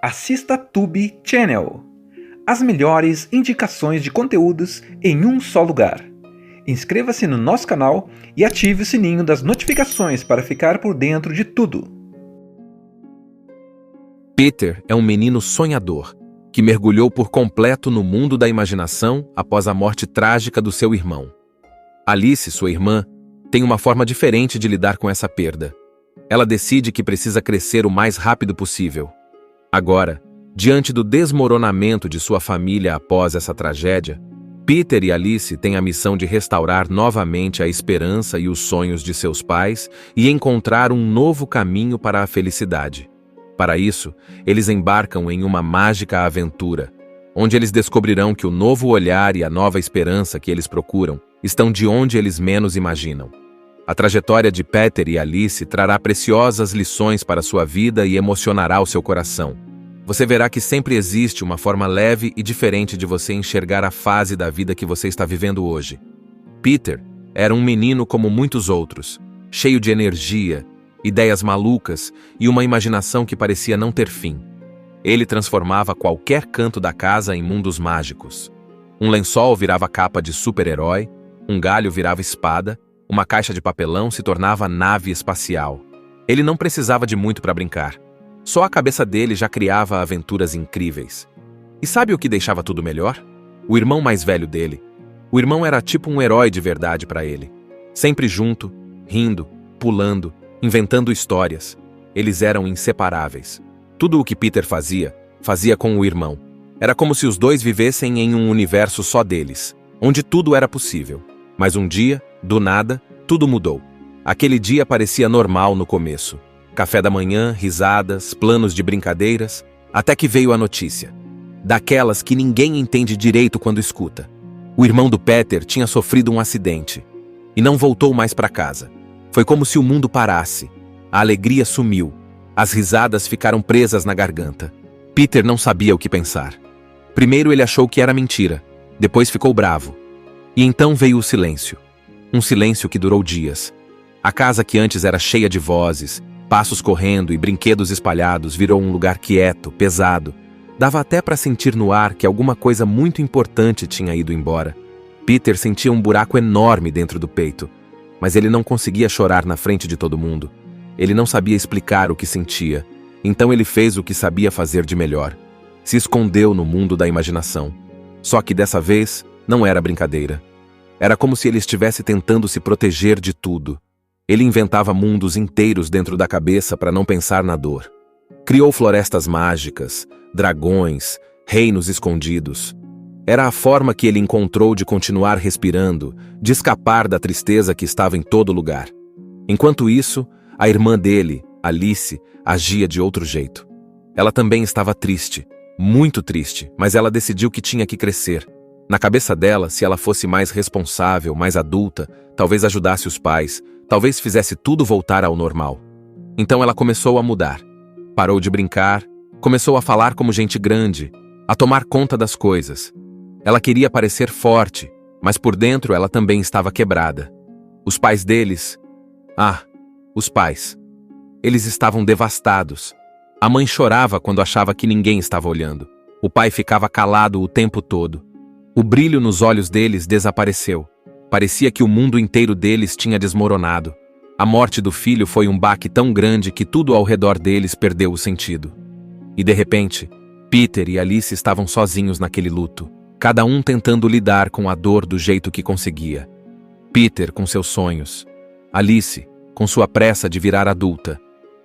assista Tube Channel. As melhores indicações de conteúdos em um só lugar. Inscreva-se no nosso canal e ative o sininho das notificações para ficar por dentro de tudo. Peter é um menino sonhador, que mergulhou por completo no mundo da imaginação após a morte trágica do seu irmão. Alice, sua irmã, tem uma forma diferente de lidar com essa perda. Ela decide que precisa crescer o mais rápido possível. Agora, diante do desmoronamento de sua família após essa tragédia, Peter e Alice têm a missão de restaurar novamente a esperança e os sonhos de seus pais e encontrar um novo caminho para a felicidade. Para isso, eles embarcam em uma mágica aventura, onde eles descobrirão que o novo olhar e a nova esperança que eles procuram estão de onde eles menos imaginam. A trajetória de Peter e Alice trará preciosas lições para sua vida e emocionará o seu coração. Você verá que sempre existe uma forma leve e diferente de você enxergar a fase da vida que você está vivendo hoje. Peter era um menino como muitos outros, cheio de energia, ideias malucas e uma imaginação que parecia não ter fim. Ele transformava qualquer canto da casa em mundos mágicos. Um lençol virava capa de super-herói, um galho virava espada, uma caixa de papelão se tornava nave espacial. Ele não precisava de muito para brincar. Só a cabeça dele já criava aventuras incríveis. E sabe o que deixava tudo melhor? O irmão mais velho dele. O irmão era tipo um herói de verdade para ele. Sempre junto, rindo, pulando, inventando histórias. Eles eram inseparáveis. Tudo o que Peter fazia, fazia com o irmão. Era como se os dois vivessem em um universo só deles, onde tudo era possível. Mas um dia, do nada, tudo mudou. Aquele dia parecia normal no começo. Café da manhã, risadas, planos de brincadeiras, até que veio a notícia. Daquelas que ninguém entende direito quando escuta. O irmão do Peter tinha sofrido um acidente e não voltou mais para casa. Foi como se o mundo parasse. A alegria sumiu. As risadas ficaram presas na garganta. Peter não sabia o que pensar. Primeiro ele achou que era mentira. Depois ficou bravo. E então veio o silêncio. Um silêncio que durou dias. A casa que antes era cheia de vozes, passos correndo e brinquedos espalhados virou um lugar quieto, pesado. Dava até para sentir no ar que alguma coisa muito importante tinha ido embora. Peter sentia um buraco enorme dentro do peito, mas ele não conseguia chorar na frente de todo mundo. Ele não sabia explicar o que sentia, então ele fez o que sabia fazer de melhor. Se escondeu no mundo da imaginação. Só que dessa vez, não era brincadeira. Era como se ele estivesse tentando se proteger de tudo. Ele inventava mundos inteiros dentro da cabeça para não pensar na dor. Criou florestas mágicas, dragões, reinos escondidos. Era a forma que ele encontrou de continuar respirando, de escapar da tristeza que estava em todo lugar. Enquanto isso, a irmã dele, Alice, agia de outro jeito. Ela também estava triste, muito triste, mas ela decidiu que tinha que crescer. Na cabeça dela, se ela fosse mais responsável, mais adulta, talvez ajudasse os pais, talvez fizesse tudo voltar ao normal. Então ela começou a mudar. Parou de brincar, começou a falar como gente grande, a tomar conta das coisas. Ela queria parecer forte, mas por dentro ela também estava quebrada. Os pais deles... os pais. Eles estavam devastados. A mãe chorava quando achava que ninguém estava olhando. O pai ficava calado o tempo todo. O brilho nos olhos deles desapareceu. Parecia que o mundo inteiro deles tinha desmoronado. A morte do filho foi um baque tão grande que tudo ao redor deles perdeu o sentido. E de repente, Peter e Alice estavam sozinhos naquele luto, cada um tentando lidar com a dor do jeito que conseguia. Peter com seus sonhos, Alice com sua pressa de virar adulta.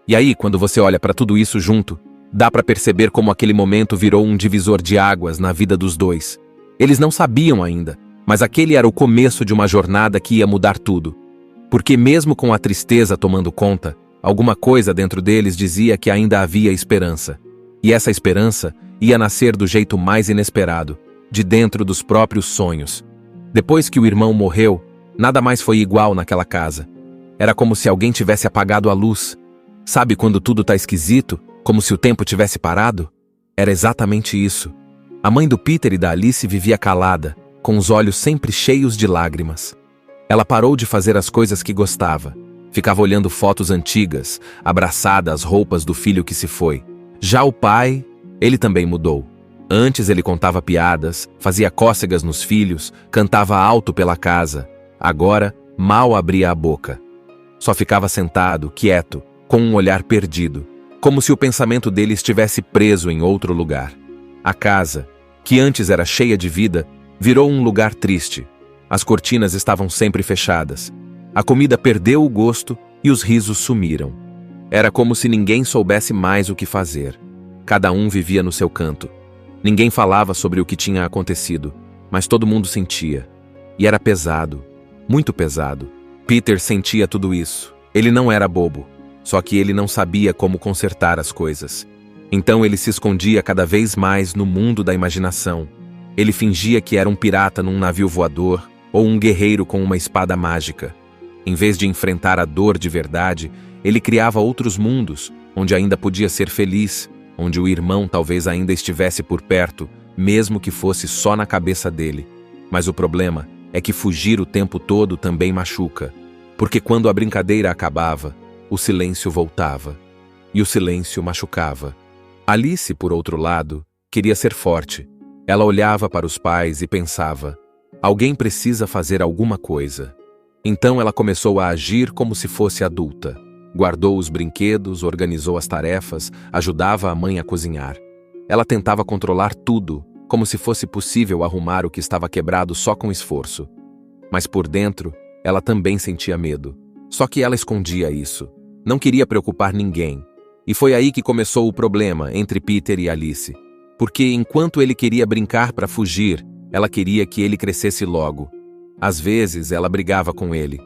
E aí, quando você olha para tudo isso junto, dá para perceber como aquele momento virou um divisor de águas na vida dos dois. Eles não sabiam ainda, mas aquele era o começo de uma jornada que ia mudar tudo. Porque mesmo com a tristeza tomando conta, alguma coisa dentro deles dizia que ainda havia esperança. E essa esperança ia nascer do jeito mais inesperado, de dentro dos próprios sonhos. Depois que o irmão morreu, nada mais foi igual naquela casa. Era como se alguém tivesse apagado a luz. Sabe quando tudo tá esquisito, como se o tempo tivesse parado? Era exatamente isso. A mãe do Peter e da Alice vivia calada, com os olhos sempre cheios de lágrimas. Ela parou de fazer as coisas que gostava. Ficava olhando fotos antigas, abraçada às roupas do filho que se foi. Já o pai Ele também mudou. Antes ele contava piadas, fazia cócegas nos filhos, cantava alto pela casa. Agora, mal abria a boca. Só ficava sentado, quieto, com um olhar perdido, como se o pensamento dele estivesse preso em outro lugar. A casa, que antes era cheia de vida, virou um lugar triste. As cortinas estavam sempre fechadas. A comida perdeu o gosto e os risos sumiram. Era como se ninguém soubesse mais o que fazer. Cada um vivia no seu canto. Ninguém falava sobre o que tinha acontecido, mas todo mundo sentia. E era pesado, muito pesado. Peter sentia tudo isso. Ele não era bobo, só que ele não sabia como consertar as coisas. Então ele se escondia cada vez mais no mundo da imaginação. Ele fingia que era um pirata num navio voador ou um guerreiro com uma espada mágica. Em vez de enfrentar a dor de verdade, ele criava outros mundos, onde ainda podia ser feliz, onde o irmão talvez ainda estivesse por perto, mesmo que fosse só na cabeça dele. Mas o problema é que fugir o tempo todo também machuca, porque quando a brincadeira acabava, o silêncio voltava, e o silêncio machucava. Alice, por outro lado, queria ser forte. Ela olhava para os pais e pensava: alguém precisa fazer alguma coisa. Então ela começou a agir como se fosse adulta. Guardou os brinquedos, organizou as tarefas, ajudava a mãe a cozinhar. Ela tentava controlar tudo, como se fosse possível arrumar o que estava quebrado só com esforço. Mas por dentro, ela também sentia medo. Só que ela escondia isso. Não queria preocupar ninguém. E foi aí que começou o problema entre Peter e Alice. Porque enquanto ele queria brincar para fugir, ela queria que ele crescesse logo. Às vezes, ela brigava com ele.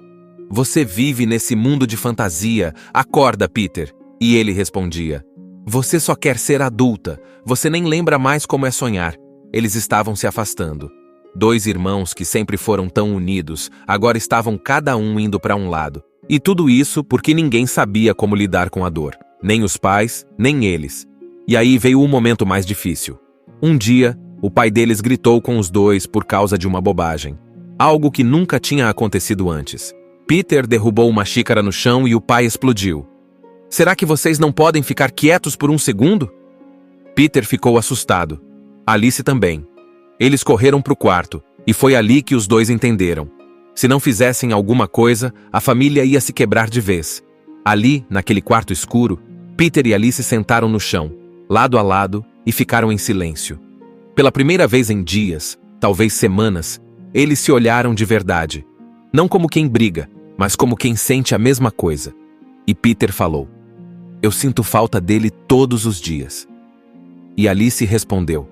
Você vive nesse mundo de fantasia. Acorda, Peter. E ele respondia: você só quer ser adulta. Você nem lembra mais como é sonhar. Eles estavam se afastando. Dois irmãos que sempre foram tão unidos, agora estavam cada um indo para um lado. E tudo isso porque ninguém sabia como lidar com a dor. Nem os pais, nem eles. E aí veio o momento mais difícil. Um dia, o pai deles gritou com os dois por causa de uma bobagem. Algo que nunca tinha acontecido antes. Peter derrubou uma xícara no chão e o pai explodiu. Será que vocês não podem ficar quietos por um segundo? Peter ficou assustado. Alice também. Eles correram para o quarto, e foi ali que os dois entenderam. Se não fizessem alguma coisa, a família ia se quebrar de vez. Ali, naquele quarto escuro, Peter e Alice sentaram no chão, lado a lado, e ficaram em silêncio. Pela primeira vez em dias, talvez semanas, eles se olharam de verdade. Não como quem briga, mas como quem sente a mesma coisa. E Peter falou: eu sinto falta dele todos os dias. E Alice respondeu: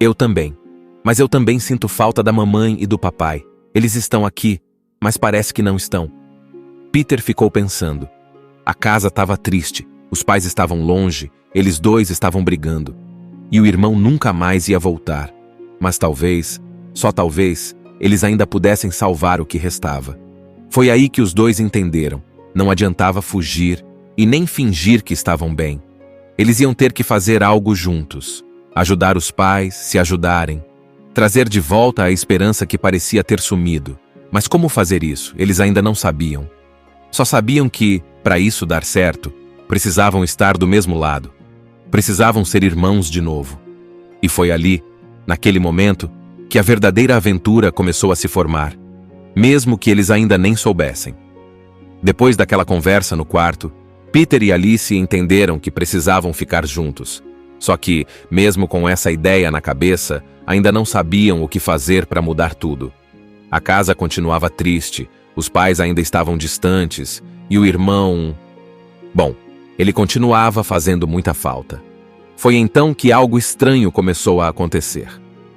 eu também. Mas eu também sinto falta da mamãe e do papai. Eles estão aqui, mas parece que não estão. Peter ficou pensando. A casa estava triste, os pais estavam longe, eles dois estavam brigando. E o irmão nunca mais ia voltar. Mas talvez, só talvez, eles ainda pudessem salvar o que restava. Foi aí que os dois entenderam. Não adiantava fugir e nem fingir que estavam bem. Eles iam ter que fazer algo juntos. Ajudar os pais, se ajudarem. Trazer de volta a esperança que parecia ter sumido. Mas como fazer isso? Eles ainda não sabiam. Só sabiam que, para isso dar certo, precisavam estar do mesmo lado. Precisavam ser irmãos de novo. E foi ali, naquele momento, que a verdadeira aventura começou a se formar, mesmo que eles ainda nem soubessem. Depois daquela conversa no quarto, Peter e Alice entenderam que precisavam ficar juntos. Só que, mesmo com essa ideia na cabeça, ainda não sabiam o que fazer para mudar tudo. A casa continuava triste, os pais ainda estavam distantes, e o irmão... Bom, ele continuava fazendo muita falta. Foi então que algo estranho começou a acontecer.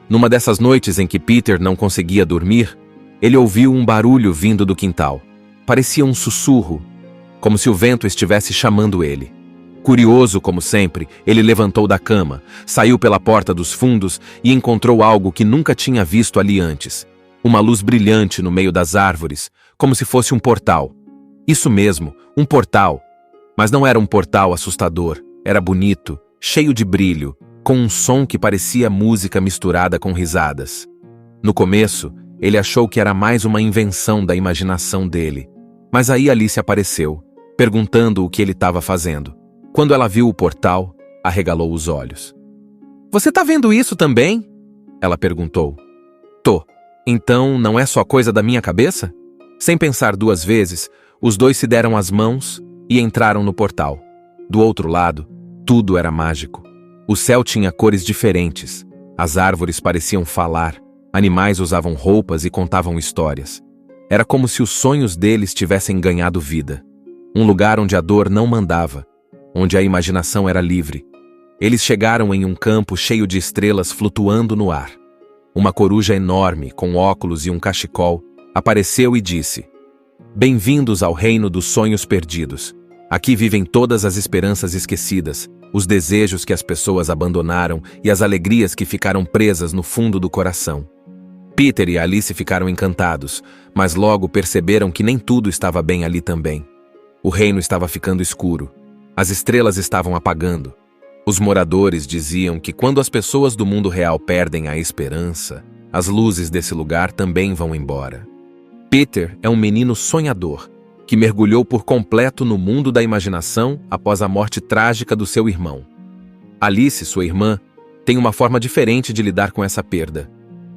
Numa dessas noites em que Peter não conseguia dormir, ele ouviu um barulho vindo do quintal. Parecia um sussurro, como se o vento estivesse chamando ele. Curioso como sempre, ele levantou da cama, saiu pela porta dos fundos e encontrou algo que nunca tinha visto ali antes. Uma luz brilhante no meio das árvores, como se fosse um portal. Isso mesmo, um portal. Mas não era um portal assustador, era bonito, cheio de brilho, com um som que parecia música misturada com risadas. No começo, ele achou que era mais uma invenção da imaginação dele. Mas aí Alice apareceu, perguntando o que ele estava fazendo. Quando ela viu o portal, arregalou os olhos. Você tá vendo isso também? Ela perguntou. Tô. Então não é só coisa da minha cabeça? Sem pensar duas vezes, os dois se deram as mãos e entraram no portal. Do outro lado, tudo era mágico. O céu tinha cores diferentes. As árvores pareciam falar. Animais usavam roupas e contavam histórias. Era como se os sonhos deles tivessem ganhado vida. Um lugar onde a dor não mandava, onde a imaginação era livre. Eles chegaram em um campo cheio de estrelas flutuando no ar. Uma coruja enorme, com óculos e um cachecol, apareceu e disse: Bem-vindos ao reino dos sonhos perdidos. Aqui vivem todas as esperanças esquecidas, os desejos que as pessoas abandonaram e as alegrias que ficaram presas no fundo do coração. Peter e Alice ficaram encantados, mas logo perceberam que nem tudo estava bem ali também. O reino estava ficando escuro. As estrelas estavam apagando. Os moradores diziam que quando as pessoas do mundo real perdem a esperança, as luzes desse lugar também vão embora. Peter é um menino sonhador, que mergulhou por completo no mundo da imaginação após a morte trágica do seu irmão. Alice, sua irmã, tem uma forma diferente de lidar com essa perda.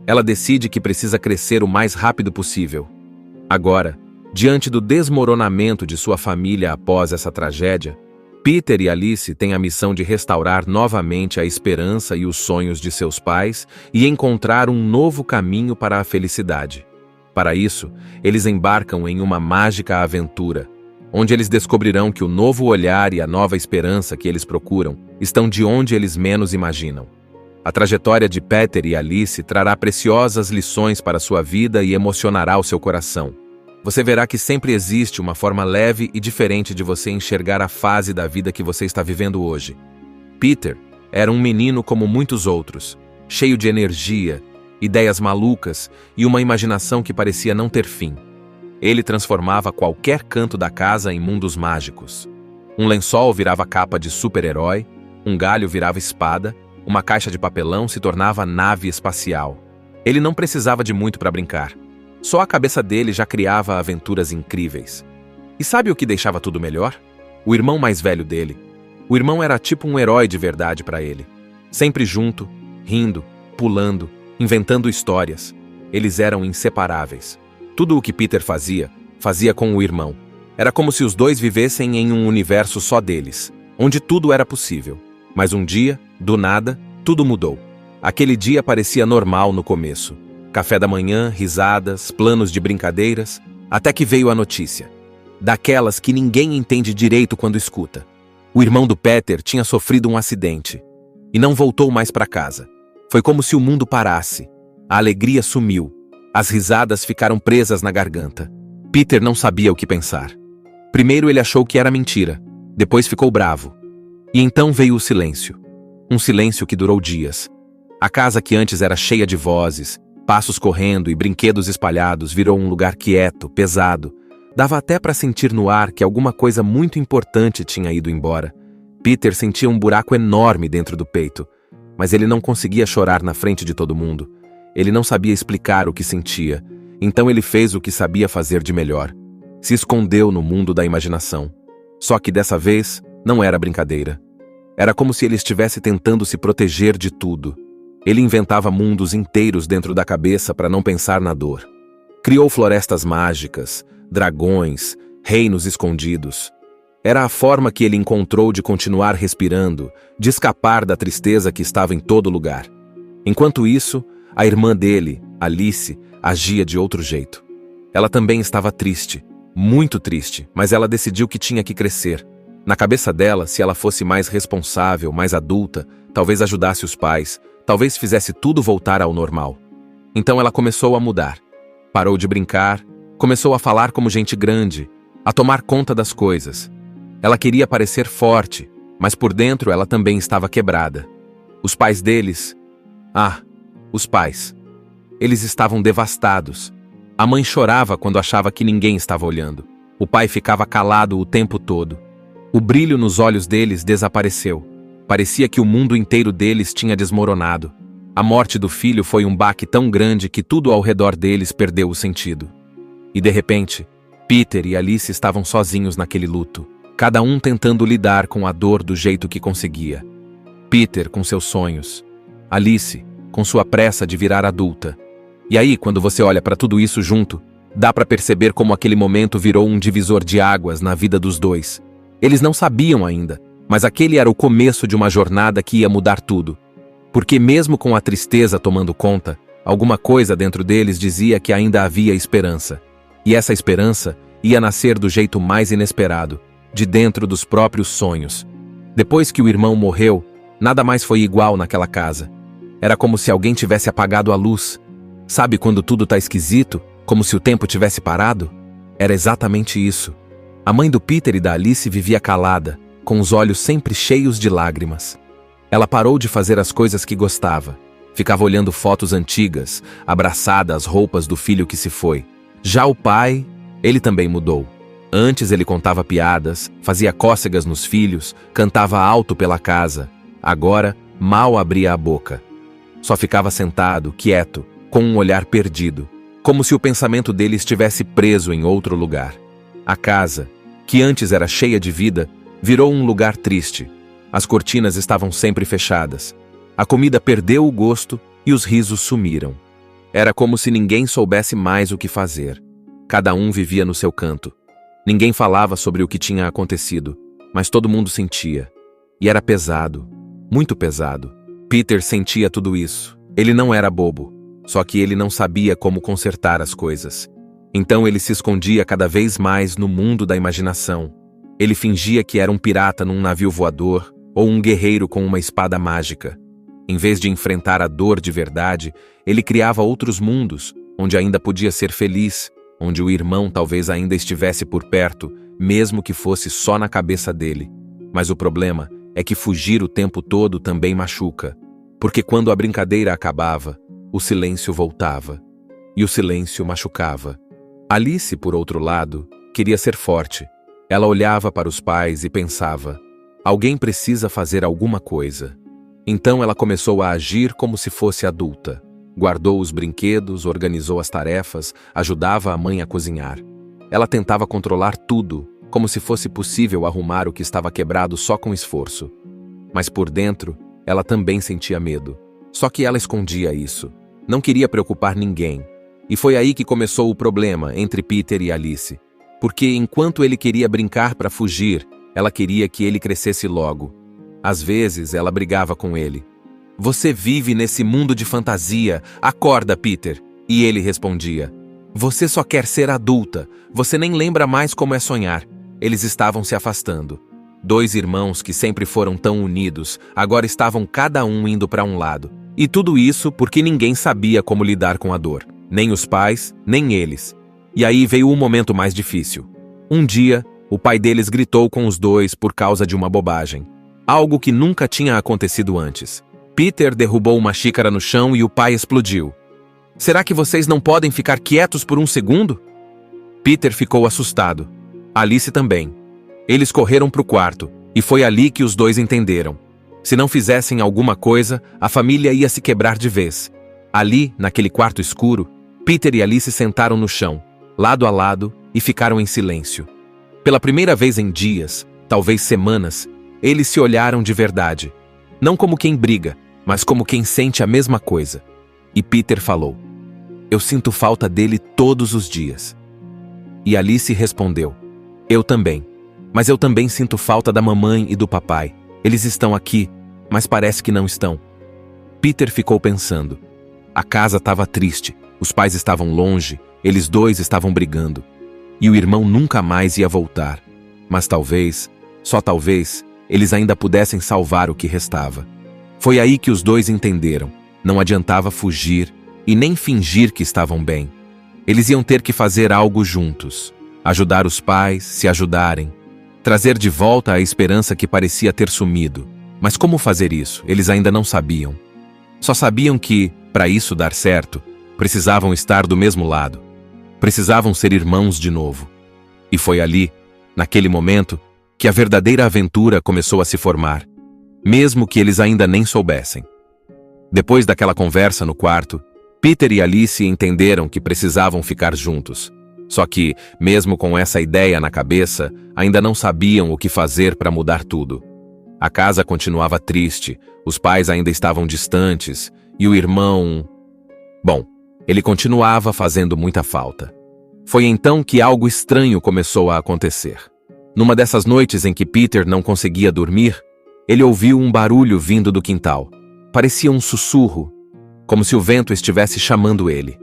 Ela decide que precisa crescer o mais rápido possível. Agora, diante do desmoronamento de sua família após essa tragédia, Peter e Alice têm a missão de restaurar novamente a esperança e os sonhos de seus pais e encontrar um novo caminho para a felicidade. Para isso, eles embarcam em uma mágica aventura, onde eles descobrirão que o novo olhar e a nova esperança que eles procuram estão de onde eles menos imaginam. A trajetória de Peter e Alice trará preciosas lições para sua vida e emocionará o seu coração. Você verá que sempre existe uma forma leve e diferente de você enxergar a fase da vida que você está vivendo hoje. Peter era um menino como muitos outros, cheio de energia, ideias malucas e uma imaginação que parecia não ter fim. Ele transformava qualquer canto da casa em mundos mágicos. Um lençol virava capa de super-herói, um galho virava espada, uma caixa de papelão se tornava nave espacial. Ele não precisava de muito para brincar. Só a cabeça dele já criava aventuras incríveis. E sabe o que deixava tudo melhor? O irmão mais velho dele. O irmão era tipo um herói de verdade para ele. Sempre junto, rindo, pulando, inventando histórias. Eles eram inseparáveis. Tudo o que Peter fazia, fazia com o irmão. Era como se os dois vivessem em um universo só deles, onde tudo era possível. Mas um dia, do nada, tudo mudou. Aquele dia parecia normal no começo. Café da manhã, risadas, planos de brincadeiras, até que veio a notícia. Daquelas que ninguém entende direito quando escuta. O irmão do Peter tinha sofrido um acidente e não voltou mais para casa. Foi como se o mundo parasse. A alegria sumiu. As risadas ficaram presas na garganta. Peter não sabia o que pensar. Primeiro ele achou que era mentira. Depois ficou bravo. E então veio o silêncio. Um silêncio que durou dias. A casa que antes era cheia de vozes, passos correndo e brinquedos espalhados virou um lugar quieto, pesado. Dava até para sentir no ar que alguma coisa muito importante tinha ido embora. Peter sentia um buraco enorme dentro do peito, mas ele não conseguia chorar na frente de todo mundo. Ele não sabia explicar o que sentia, então ele fez o que sabia fazer de melhor. Se escondeu no mundo da imaginação. Só que dessa vez, não era brincadeira. Era como se ele estivesse tentando se proteger de tudo. Ele inventava mundos inteiros dentro da cabeça para não pensar na dor. Criou florestas mágicas, dragões, reinos escondidos. Era a forma que ele encontrou de continuar respirando, de escapar da tristeza que estava em todo lugar. Enquanto isso, a irmã dele, Alice, agia de outro jeito. Ela também estava triste, muito triste, mas ela decidiu que tinha que crescer. Na cabeça dela, se ela fosse mais responsável, mais adulta, talvez ajudasse os pais, talvez fizesse tudo voltar ao normal. Então ela começou a mudar. Parou de brincar, começou a falar como gente grande, a tomar conta das coisas. Ela queria parecer forte, mas por dentro ela também estava quebrada. Os pais deles... os pais. Eles estavam devastados. A mãe chorava quando achava que ninguém estava olhando. O pai ficava calado o tempo todo. O brilho nos olhos deles desapareceu. Parecia que o mundo inteiro deles tinha desmoronado. A morte do filho foi um baque tão grande que tudo ao redor deles perdeu o sentido. E de repente, Peter e Alice estavam sozinhos naquele luto, cada um tentando lidar com a dor do jeito que conseguia. Peter com seus sonhos, Alice, com sua pressa de virar adulta. E aí, quando você olha para tudo isso junto, dá para perceber como aquele momento virou um divisor de águas na vida dos dois. Eles não sabiam ainda, mas aquele era o começo de uma jornada que ia mudar tudo. Porque mesmo com a tristeza tomando conta, alguma coisa dentro deles dizia que ainda havia esperança. E essa esperança ia nascer do jeito mais inesperado, de dentro dos próprios sonhos. Depois que o irmão morreu, nada mais foi igual naquela casa. Era como se alguém tivesse apagado a luz. Sabe quando tudo tá esquisito, como se o tempo tivesse parado? Era exatamente isso. A mãe do Peter e da Alice vivia calada, com os olhos sempre cheios de lágrimas. Ela parou de fazer as coisas que gostava. Ficava olhando fotos antigas, abraçada às roupas do filho que se foi. Já o pai, ele também mudou. Antes ele contava piadas, fazia cócegas nos filhos, cantava alto pela casa. Agora, mal abria a boca. Só ficava sentado, quieto, com um olhar perdido, como se o pensamento dele estivesse preso em outro lugar. A casa, que antes era cheia de vida, virou um lugar triste. As cortinas estavam sempre fechadas. A comida perdeu o gosto e os risos sumiram. Era como se ninguém soubesse mais o que fazer. Cada um vivia no seu canto. Ninguém falava sobre o que tinha acontecido, mas todo mundo sentia. E era pesado, muito pesado. Peter sentia tudo isso. Ele não era bobo, só que ele não sabia como consertar as coisas. Então ele se escondia cada vez mais no mundo da imaginação. Ele fingia que era um pirata num navio voador ou um guerreiro com uma espada mágica. Em vez de enfrentar a dor de verdade, ele criava outros mundos, onde ainda podia ser feliz, onde o irmão talvez ainda estivesse por perto, mesmo que fosse só na cabeça dele. Mas o problema é que fugir o tempo todo também machuca, porque quando a brincadeira acabava, o silêncio voltava, e o silêncio machucava. Alice, por outro lado, queria ser forte. Ela olhava para os pais e pensava: alguém precisa fazer alguma coisa. Então ela começou a agir como se fosse adulta. Guardou os brinquedos, organizou as tarefas, ajudava a mãe a cozinhar. Ela tentava controlar tudo, como se fosse possível arrumar o que estava quebrado só com esforço. Mas por dentro, ela também sentia medo. Só que ela escondia isso. Não queria preocupar ninguém. E foi aí que começou o problema entre Peter e Alice. Porque enquanto ele queria brincar para fugir, ela queria que ele crescesse logo. Às vezes, ela brigava com ele. Você vive nesse mundo de fantasia. Acorda, Peter. E ele respondia: você só quer ser adulta. Você nem lembra mais como é sonhar. Eles estavam se afastando. Dois irmãos que sempre foram tão unidos, agora estavam cada um indo para um lado. E tudo isso porque ninguém sabia como lidar com a dor. Nem os pais, nem eles. E aí veio o momento mais difícil. Um dia, o pai deles gritou com os dois por causa de uma bobagem. Algo que nunca tinha acontecido antes. Peter derrubou uma xícara no chão e o pai explodiu. Será que vocês não podem ficar quietos por um segundo? Peter ficou assustado. Alice também. Eles correram para o quarto, e foi ali que os dois entenderam. Se não fizessem alguma coisa, a família ia se quebrar de vez. Ali, naquele quarto escuro, Peter e Alice sentaram no chão, lado a lado, e ficaram em silêncio. Pela primeira vez em dias, talvez semanas, eles se olharam de verdade. Não como quem briga, mas como quem sente a mesma coisa. E Peter falou: eu sinto falta dele todos os dias. E Alice respondeu: eu também. Mas eu também sinto falta da mamãe e do papai. Eles estão aqui, mas parece que não estão. Peter ficou pensando. A casa estava triste, os pais estavam longe, eles dois estavam brigando. E o irmão nunca mais ia voltar. Mas talvez, só talvez, eles ainda pudessem salvar o que restava. Foi aí que os dois entenderam. Não adiantava fugir e nem fingir que estavam bem. Eles iam ter que fazer algo juntos. Ajudar os pais, se ajudarem. Trazer de volta a esperança que parecia ter sumido. Mas como fazer isso? Eles ainda não sabiam. Só sabiam que, para isso dar certo, precisavam estar do mesmo lado. Precisavam ser irmãos de novo. E foi ali, naquele momento, que a verdadeira aventura começou a se formar, mesmo que eles ainda nem soubessem. Depois daquela conversa no quarto, Peter e Alice entenderam que precisavam ficar juntos. Só que, mesmo com essa ideia na cabeça, ainda não sabiam o que fazer para mudar tudo. A casa continuava triste, os pais ainda estavam distantes, e o irmão... Bom, ele continuava fazendo muita falta. Foi então que algo estranho começou a acontecer. Numa dessas noites em que Peter não conseguia dormir, ele ouviu um barulho vindo do quintal. Parecia um sussurro, como se o vento estivesse chamando ele.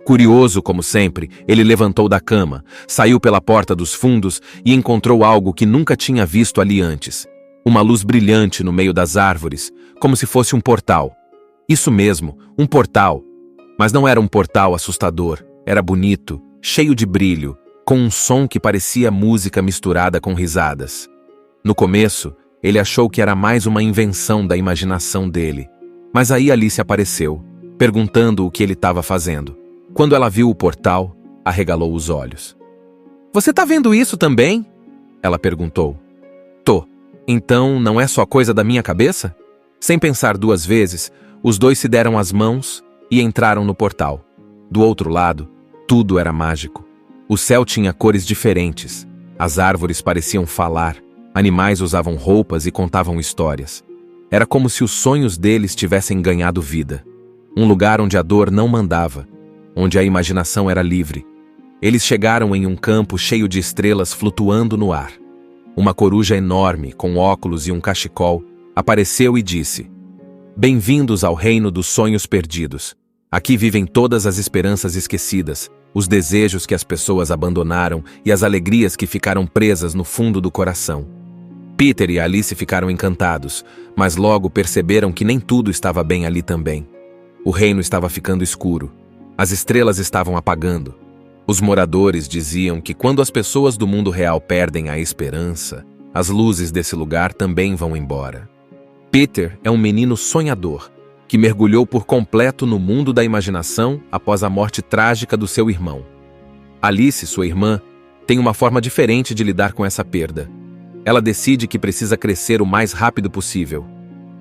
Curioso como sempre, ele levantou da cama, saiu pela porta dos fundos e encontrou algo que nunca tinha visto ali antes. Uma luz brilhante no meio das árvores, como se fosse um portal. Isso mesmo, um portal. Mas não era um portal assustador, era bonito, cheio de brilho, com um som que parecia música misturada com risadas. No começo, ele achou que era mais uma invenção da imaginação dele. Mas aí Alice apareceu, perguntando o que ele estava fazendo. Quando ela viu o portal, arregalou os olhos. "Você tá vendo isso também?" ela perguntou. "Tô. Então não é só coisa da minha cabeça?" Sem pensar duas vezes, os dois se deram as mãos e entraram no portal. Do outro lado, tudo era mágico. O céu tinha cores diferentes, as árvores pareciam falar, animais usavam roupas e contavam histórias. Era como se os sonhos deles tivessem ganhado vida. Um lugar onde a dor não mandava, onde a imaginação era livre. Eles chegaram em um campo cheio de estrelas flutuando no ar. Uma coruja enorme, com óculos e um cachecol, apareceu e disse: "Bem-vindos ao reino dos sonhos perdidos. Aqui vivem todas as esperanças esquecidas, os desejos que as pessoas abandonaram e as alegrias que ficaram presas no fundo do coração." Peter e Alice ficaram encantados, mas logo perceberam que nem tudo estava bem ali também. O reino estava ficando escuro. As estrelas estavam apagando. Os moradores diziam que quando as pessoas do mundo real perdem a esperança, as luzes desse lugar também vão embora. Peter é um menino sonhador, que mergulhou por completo no mundo da imaginação após a morte trágica do seu irmão. Alice, sua irmã, tem uma forma diferente de lidar com essa perda. Ela decide que precisa crescer o mais rápido possível.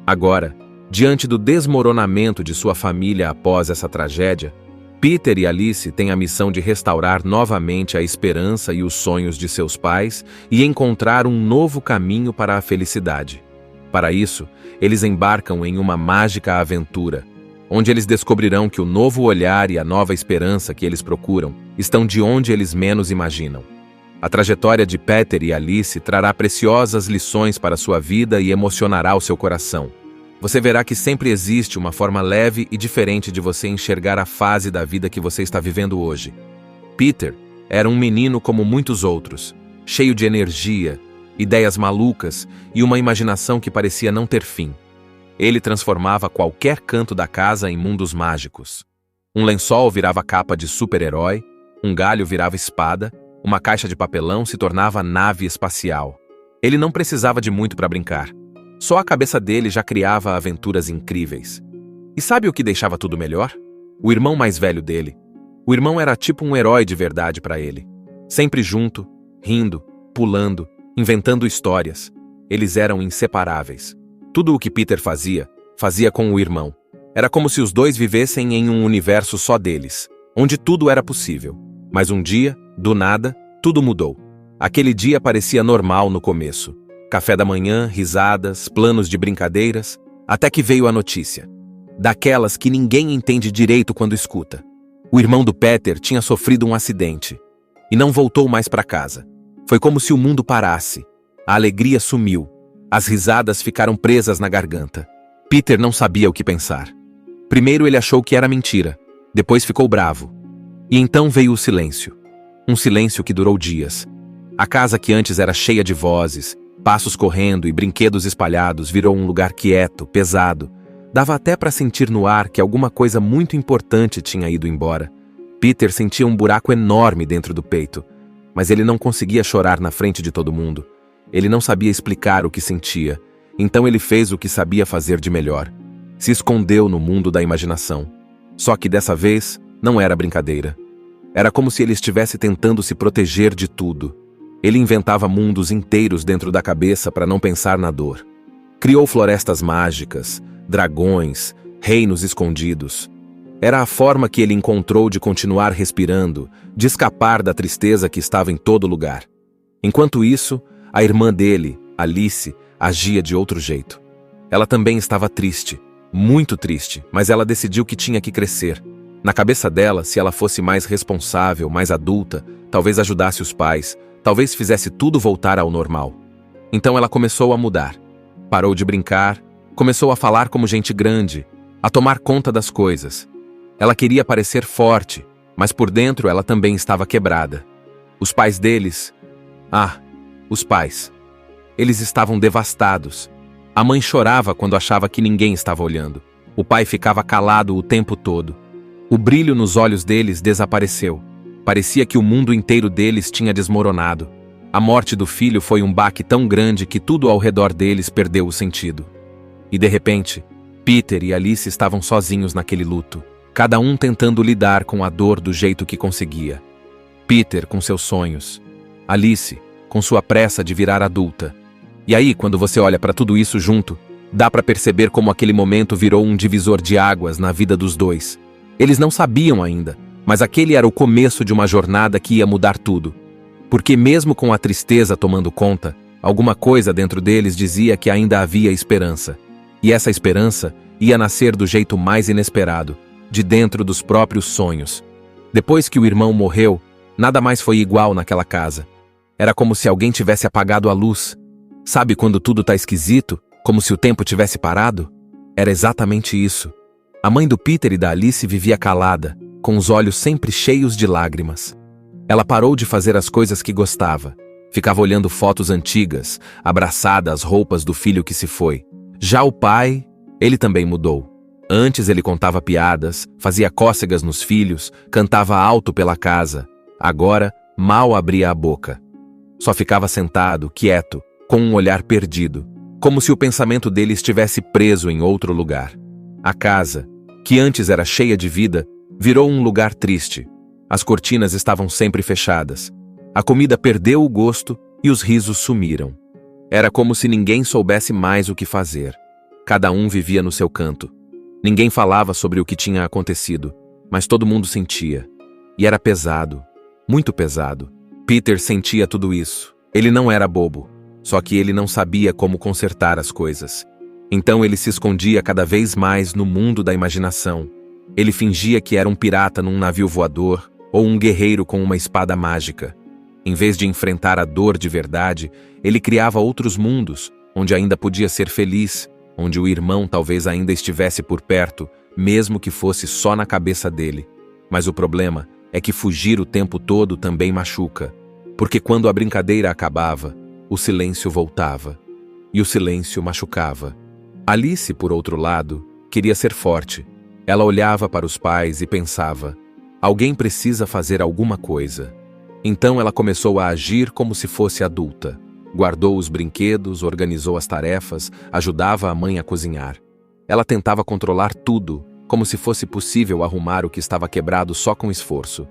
Agora, diante do desmoronamento de sua família após essa tragédia, Peter e Alice têm a missão de restaurar novamente a esperança e os sonhos de seus pais e encontrar um novo caminho para a felicidade. Para isso, eles embarcam em uma mágica aventura, onde eles descobrirão que o novo olhar e a nova esperança que eles procuram estão de onde eles menos imaginam. A trajetória de Peter e Alice trará preciosas lições para sua vida e emocionará o seu coração. Você verá que sempre existe uma forma leve e diferente de você enxergar a fase da vida que você está vivendo hoje. Peter era um menino como muitos outros, cheio de energia, ideias malucas e uma imaginação que parecia não ter fim. Ele transformava qualquer canto da casa em mundos mágicos. Um lençol virava capa de super-herói, um galho virava espada, uma caixa de papelão se tornava nave espacial. Ele não precisava de muito para brincar. Só a cabeça dele já criava aventuras incríveis. E sabe o que deixava tudo melhor? O irmão mais velho dele. O irmão era tipo um herói de verdade para ele. Sempre junto, rindo, pulando, inventando histórias. Eles eram inseparáveis. Tudo o que Peter fazia, fazia com o irmão. Era como se os dois vivessem em um universo só deles, onde tudo era possível. Mas um dia, do nada, tudo mudou. Aquele dia parecia normal no começo. Café da manhã, risadas, planos de brincadeiras, até que veio a notícia. Daquelas que ninguém entende direito quando escuta. O irmão do Peter tinha sofrido um acidente e não voltou mais para casa. Foi como se o mundo parasse. A alegria sumiu. As risadas ficaram presas na garganta. Peter não sabia o que pensar. Primeiro ele achou que era mentira, depois ficou bravo. E então veio o silêncio. Um silêncio que durou dias. A casa que antes era cheia de vozes, passos correndo e brinquedos espalhados virou um lugar quieto, pesado. Dava até para sentir no ar que alguma coisa muito importante tinha ido embora. Peter sentia um buraco enorme dentro do peito, mas ele não conseguia chorar na frente de todo mundo. Ele não sabia explicar o que sentia, então ele fez o que sabia fazer de melhor. Se escondeu no mundo da imaginação. Só que dessa vez, não era brincadeira. Era como se ele estivesse tentando se proteger de tudo. Ele inventava mundos inteiros dentro da cabeça para não pensar na dor. Criou florestas mágicas, dragões, reinos escondidos. Era a forma que ele encontrou de continuar respirando, de escapar da tristeza que estava em todo lugar. Enquanto isso, a irmã dele, Alice, agia de outro jeito. Ela também estava triste, muito triste, mas ela decidiu que tinha que crescer. Na cabeça dela, se ela fosse mais responsável, mais adulta, talvez ajudasse os pais, talvez fizesse tudo voltar ao normal. Então ela começou a mudar. Parou de brincar, começou a falar como gente grande, a tomar conta das coisas. Ela queria parecer forte, mas por dentro ela também estava quebrada. Os pais deles... os pais. Eles estavam devastados. A mãe chorava quando achava que ninguém estava olhando. O pai ficava calado o tempo todo. O brilho nos olhos deles desapareceu. Parecia que o mundo inteiro deles tinha desmoronado. A morte do filho foi um baque tão grande que tudo ao redor deles perdeu o sentido. E de repente, Peter e Alice estavam sozinhos naquele luto, cada um tentando lidar com a dor do jeito que conseguia. Peter com seus sonhos, Alice com sua pressa de virar adulta. E aí, quando você olha para tudo isso junto, dá para perceber como aquele momento virou um divisor de águas na vida dos dois. Eles não sabiam ainda, mas aquele era o começo de uma jornada que ia mudar tudo. Porque mesmo com a tristeza tomando conta, alguma coisa dentro deles dizia que ainda havia esperança. E essa esperança ia nascer do jeito mais inesperado, de dentro dos próprios sonhos. Depois que o irmão morreu, nada mais foi igual naquela casa. Era como se alguém tivesse apagado a luz. Sabe quando tudo tá esquisito? Como se o tempo tivesse parado? Era exatamente isso. A mãe do Peter e da Alice vivia calada, com os olhos sempre cheios de lágrimas. Ela parou de fazer as coisas que gostava. Ficava olhando fotos antigas, abraçada às roupas do filho que se foi. Já o pai, ele também mudou. Antes ele contava piadas, fazia cócegas nos filhos, cantava alto pela casa. Agora, mal abria a boca. Só ficava sentado, quieto, com um olhar perdido, como se o pensamento dele estivesse preso em outro lugar. A casa, que antes era cheia de vida, virou um lugar triste. As cortinas estavam sempre fechadas. A comida perdeu o gosto e os risos sumiram. Era como se ninguém soubesse mais o que fazer. Cada um vivia no seu canto. Ninguém falava sobre o que tinha acontecido, mas todo mundo sentia. E era pesado, muito pesado. Peter sentia tudo isso. Ele não era bobo. Só que ele não sabia como consertar as coisas. Então ele se escondia cada vez mais no mundo da imaginação. Ele fingia que era um pirata num navio voador ou um guerreiro com uma espada mágica. Em vez de enfrentar a dor de verdade, ele criava outros mundos, onde ainda podia ser feliz, onde o irmão talvez ainda estivesse por perto, mesmo que fosse só na cabeça dele. Mas o problema é que fugir o tempo todo também machuca, porque quando a brincadeira acabava, o silêncio voltava, e o silêncio machucava. Alice, por outro lado, queria ser forte. Ela olhava para os pais e pensava, alguém precisa fazer alguma coisa. Então ela começou a agir como se fosse adulta. Guardou os brinquedos, organizou as tarefas, ajudava a mãe a cozinhar. Ela tentava controlar tudo, como se fosse possível arrumar o que estava quebrado só com esforço.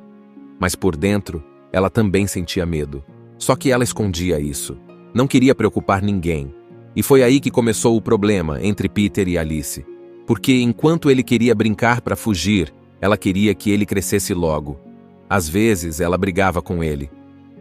Mas por dentro, ela também sentia medo. Só que ela escondia isso. Não queria preocupar ninguém. E foi aí que começou o problema entre Peter e Alice. Porque enquanto ele queria brincar para fugir, ela queria que ele crescesse logo. Às vezes, ela brigava com ele.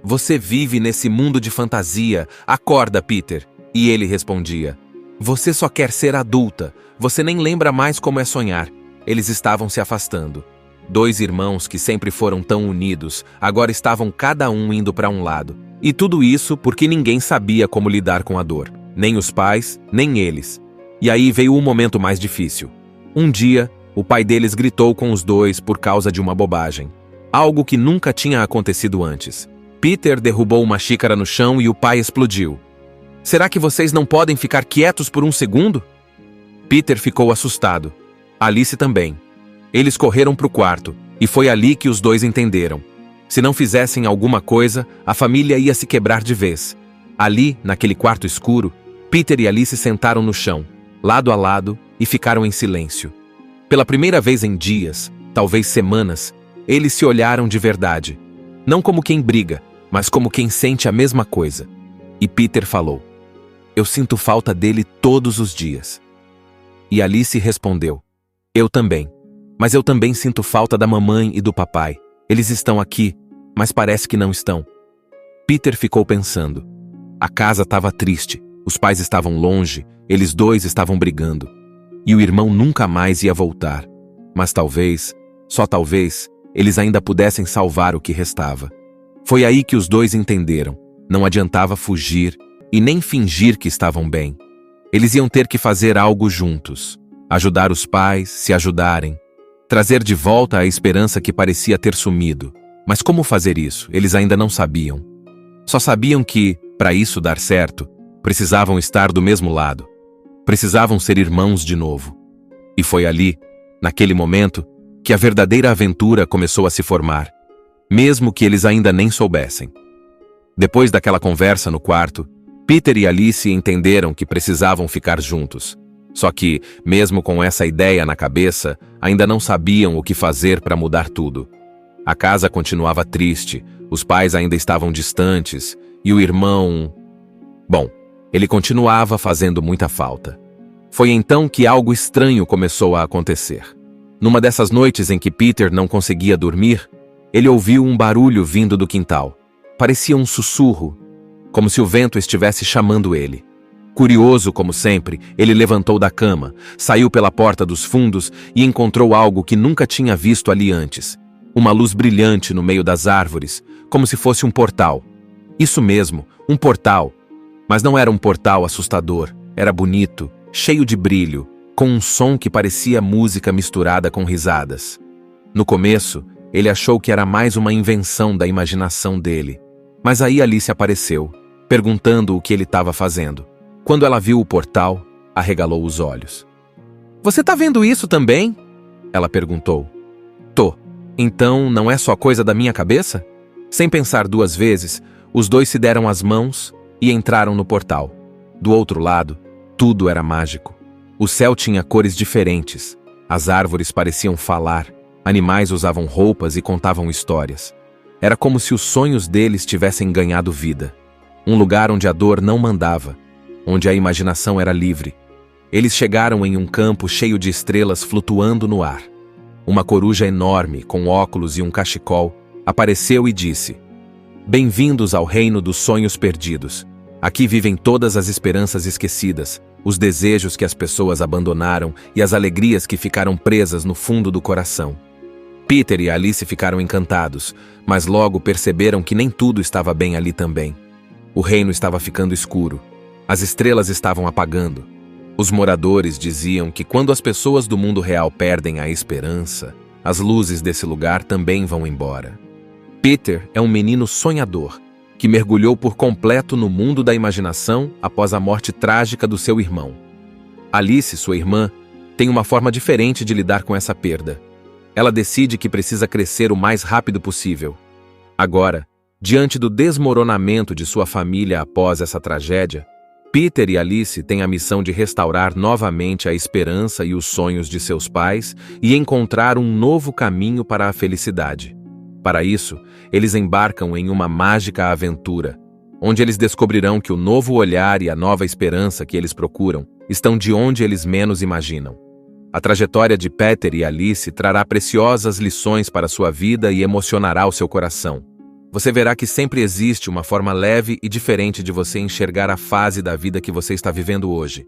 Você vive nesse mundo de fantasia. Acorda, Peter. E ele respondia. Você só quer ser adulta. Você nem lembra mais como é sonhar. Eles estavam se afastando. Dois irmãos que sempre foram tão unidos, agora estavam cada um indo para um lado. E tudo isso porque ninguém sabia como lidar com a dor. Nem os pais, nem eles. E aí veio o momento mais difícil. Um dia, o pai deles gritou com os dois por causa de uma bobagem. Algo que nunca tinha acontecido antes. Peter derrubou uma xícara no chão e o pai explodiu. Será que vocês não podem ficar quietos por um segundo? Peter ficou assustado. Alice também. Eles correram para o quarto, e foi ali que os dois entenderam. Se não fizessem alguma coisa, a família ia se quebrar de vez. Ali, naquele quarto escuro, Peter e Alice sentaram no chão, lado a lado, e ficaram em silêncio. Pela primeira vez em dias, talvez semanas, eles se olharam de verdade. Não como quem briga, mas como quem sente a mesma coisa. E Peter falou, eu sinto falta dele todos os dias. E Alice respondeu, eu também. Mas eu também sinto falta da mamãe e do papai. Eles estão aqui, mas parece que não estão. Peter ficou pensando. A casa estava triste. Os pais estavam longe, eles dois estavam brigando. E o irmão nunca mais ia voltar. Mas talvez, só talvez, eles ainda pudessem salvar o que restava. Foi aí que os dois entenderam. Não adiantava fugir e nem fingir que estavam bem. Eles iam ter que fazer algo juntos. Ajudar os pais, se ajudarem. Trazer de volta a esperança que parecia ter sumido. Mas como fazer isso? Eles ainda não sabiam. Só sabiam que, para isso dar certo, precisavam estar do mesmo lado. Precisavam ser irmãos de novo. E foi ali, naquele momento, que a verdadeira aventura começou a se formar, mesmo que eles ainda nem soubessem. Depois daquela conversa no quarto, Peter e Alice entenderam que precisavam ficar juntos. Só que, mesmo com essa ideia na cabeça, ainda não sabiam o que fazer para mudar tudo. A casa continuava triste, os pais ainda estavam distantes, e o irmão... Bom, ele continuava fazendo muita falta. Foi então que algo estranho começou a acontecer. Numa dessas noites em que Peter não conseguia dormir, ele ouviu um barulho vindo do quintal. Parecia um sussurro, como se o vento estivesse chamando ele. Curioso como sempre, ele levantou da cama, saiu pela porta dos fundos e encontrou algo que nunca tinha visto ali antes. Uma luz brilhante no meio das árvores, como se fosse um portal. Isso mesmo, um portal. Mas não era um portal assustador, era bonito, cheio de brilho, com um som que parecia música misturada com risadas. No começo, ele achou que era mais uma invenção da imaginação dele. Mas aí Alice apareceu, perguntando o que ele estava fazendo. Quando ela viu o portal, arregalou os olhos. "Você tá vendo isso também?" Ela perguntou. "Tô. Então não é só coisa da minha cabeça?" Sem pensar duas vezes, os dois se deram as mãos e entraram no portal. Do outro lado, tudo era mágico. O céu tinha cores diferentes, as árvores pareciam falar, animais usavam roupas e contavam histórias. Era como se os sonhos deles tivessem ganhado vida. Um lugar onde a dor não mandava, onde a imaginação era livre. Eles chegaram em um campo cheio de estrelas flutuando no ar. Uma coruja enorme, com óculos e um cachecol, apareceu e disse: "Bem-vindos ao reino dos sonhos perdidos. Aqui vivem todas as esperanças esquecidas, os desejos que as pessoas abandonaram e as alegrias que ficaram presas no fundo do coração." Peter e Alice ficaram encantados, mas logo perceberam que nem tudo estava bem ali também. O reino estava ficando escuro. As estrelas estavam apagando. Os moradores diziam que quando as pessoas do mundo real perdem a esperança, as luzes desse lugar também vão embora. Peter é um menino sonhador, que mergulhou por completo no mundo da imaginação após a morte trágica do seu irmão. Alice, sua irmã, tem uma forma diferente de lidar com essa perda. Ela decide que precisa crescer o mais rápido possível. Agora, diante do desmoronamento de sua família após essa tragédia, Peter e Alice têm a missão de restaurar novamente a esperança e os sonhos de seus pais e encontrar um novo caminho para a felicidade. Para isso, eles embarcam em uma mágica aventura, onde eles descobrirão que o novo olhar e a nova esperança que eles procuram estão de onde eles menos imaginam. A trajetória de Peter e Alice trará preciosas lições para sua vida e emocionará o seu coração. Você verá que sempre existe uma forma leve e diferente de você enxergar a fase da vida que você está vivendo hoje.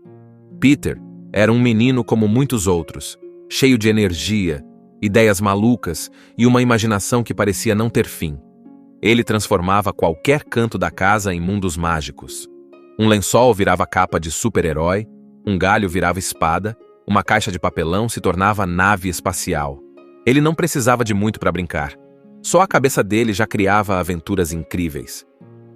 Peter era um menino como muitos outros, cheio de energia, ideias malucas e uma imaginação que parecia não ter fim. Ele transformava qualquer canto da casa em mundos mágicos. Um lençol virava capa de super-herói, um galho virava espada, uma caixa de papelão se tornava nave espacial. Ele não precisava de muito para brincar. Só a cabeça dele já criava aventuras incríveis.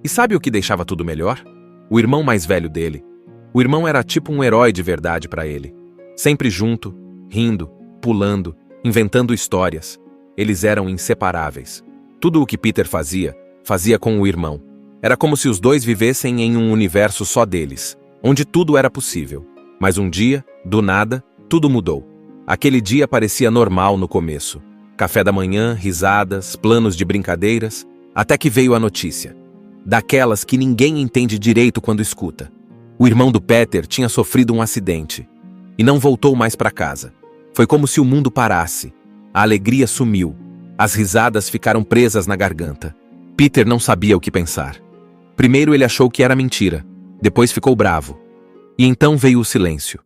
E sabe o que deixava tudo melhor? O irmão mais velho dele. O irmão era tipo um herói de verdade para ele. Sempre junto, rindo, pulando, inventando histórias. Eles eram inseparáveis. Tudo o que Peter fazia, fazia com o irmão. Era como se os dois vivessem em um universo só deles, onde tudo era possível. Mas um dia, do nada, tudo mudou. Aquele dia parecia normal no começo. Café da manhã, risadas, planos de brincadeiras, até que veio a notícia. Daquelas que ninguém entende direito quando escuta. O irmão do Peter tinha sofrido um acidente e não voltou mais para casa. Foi como se o mundo parasse. A alegria sumiu. As risadas ficaram presas na garganta. Peter não sabia o que pensar. Primeiro ele achou que era mentira. Depois ficou bravo. E então veio o silêncio.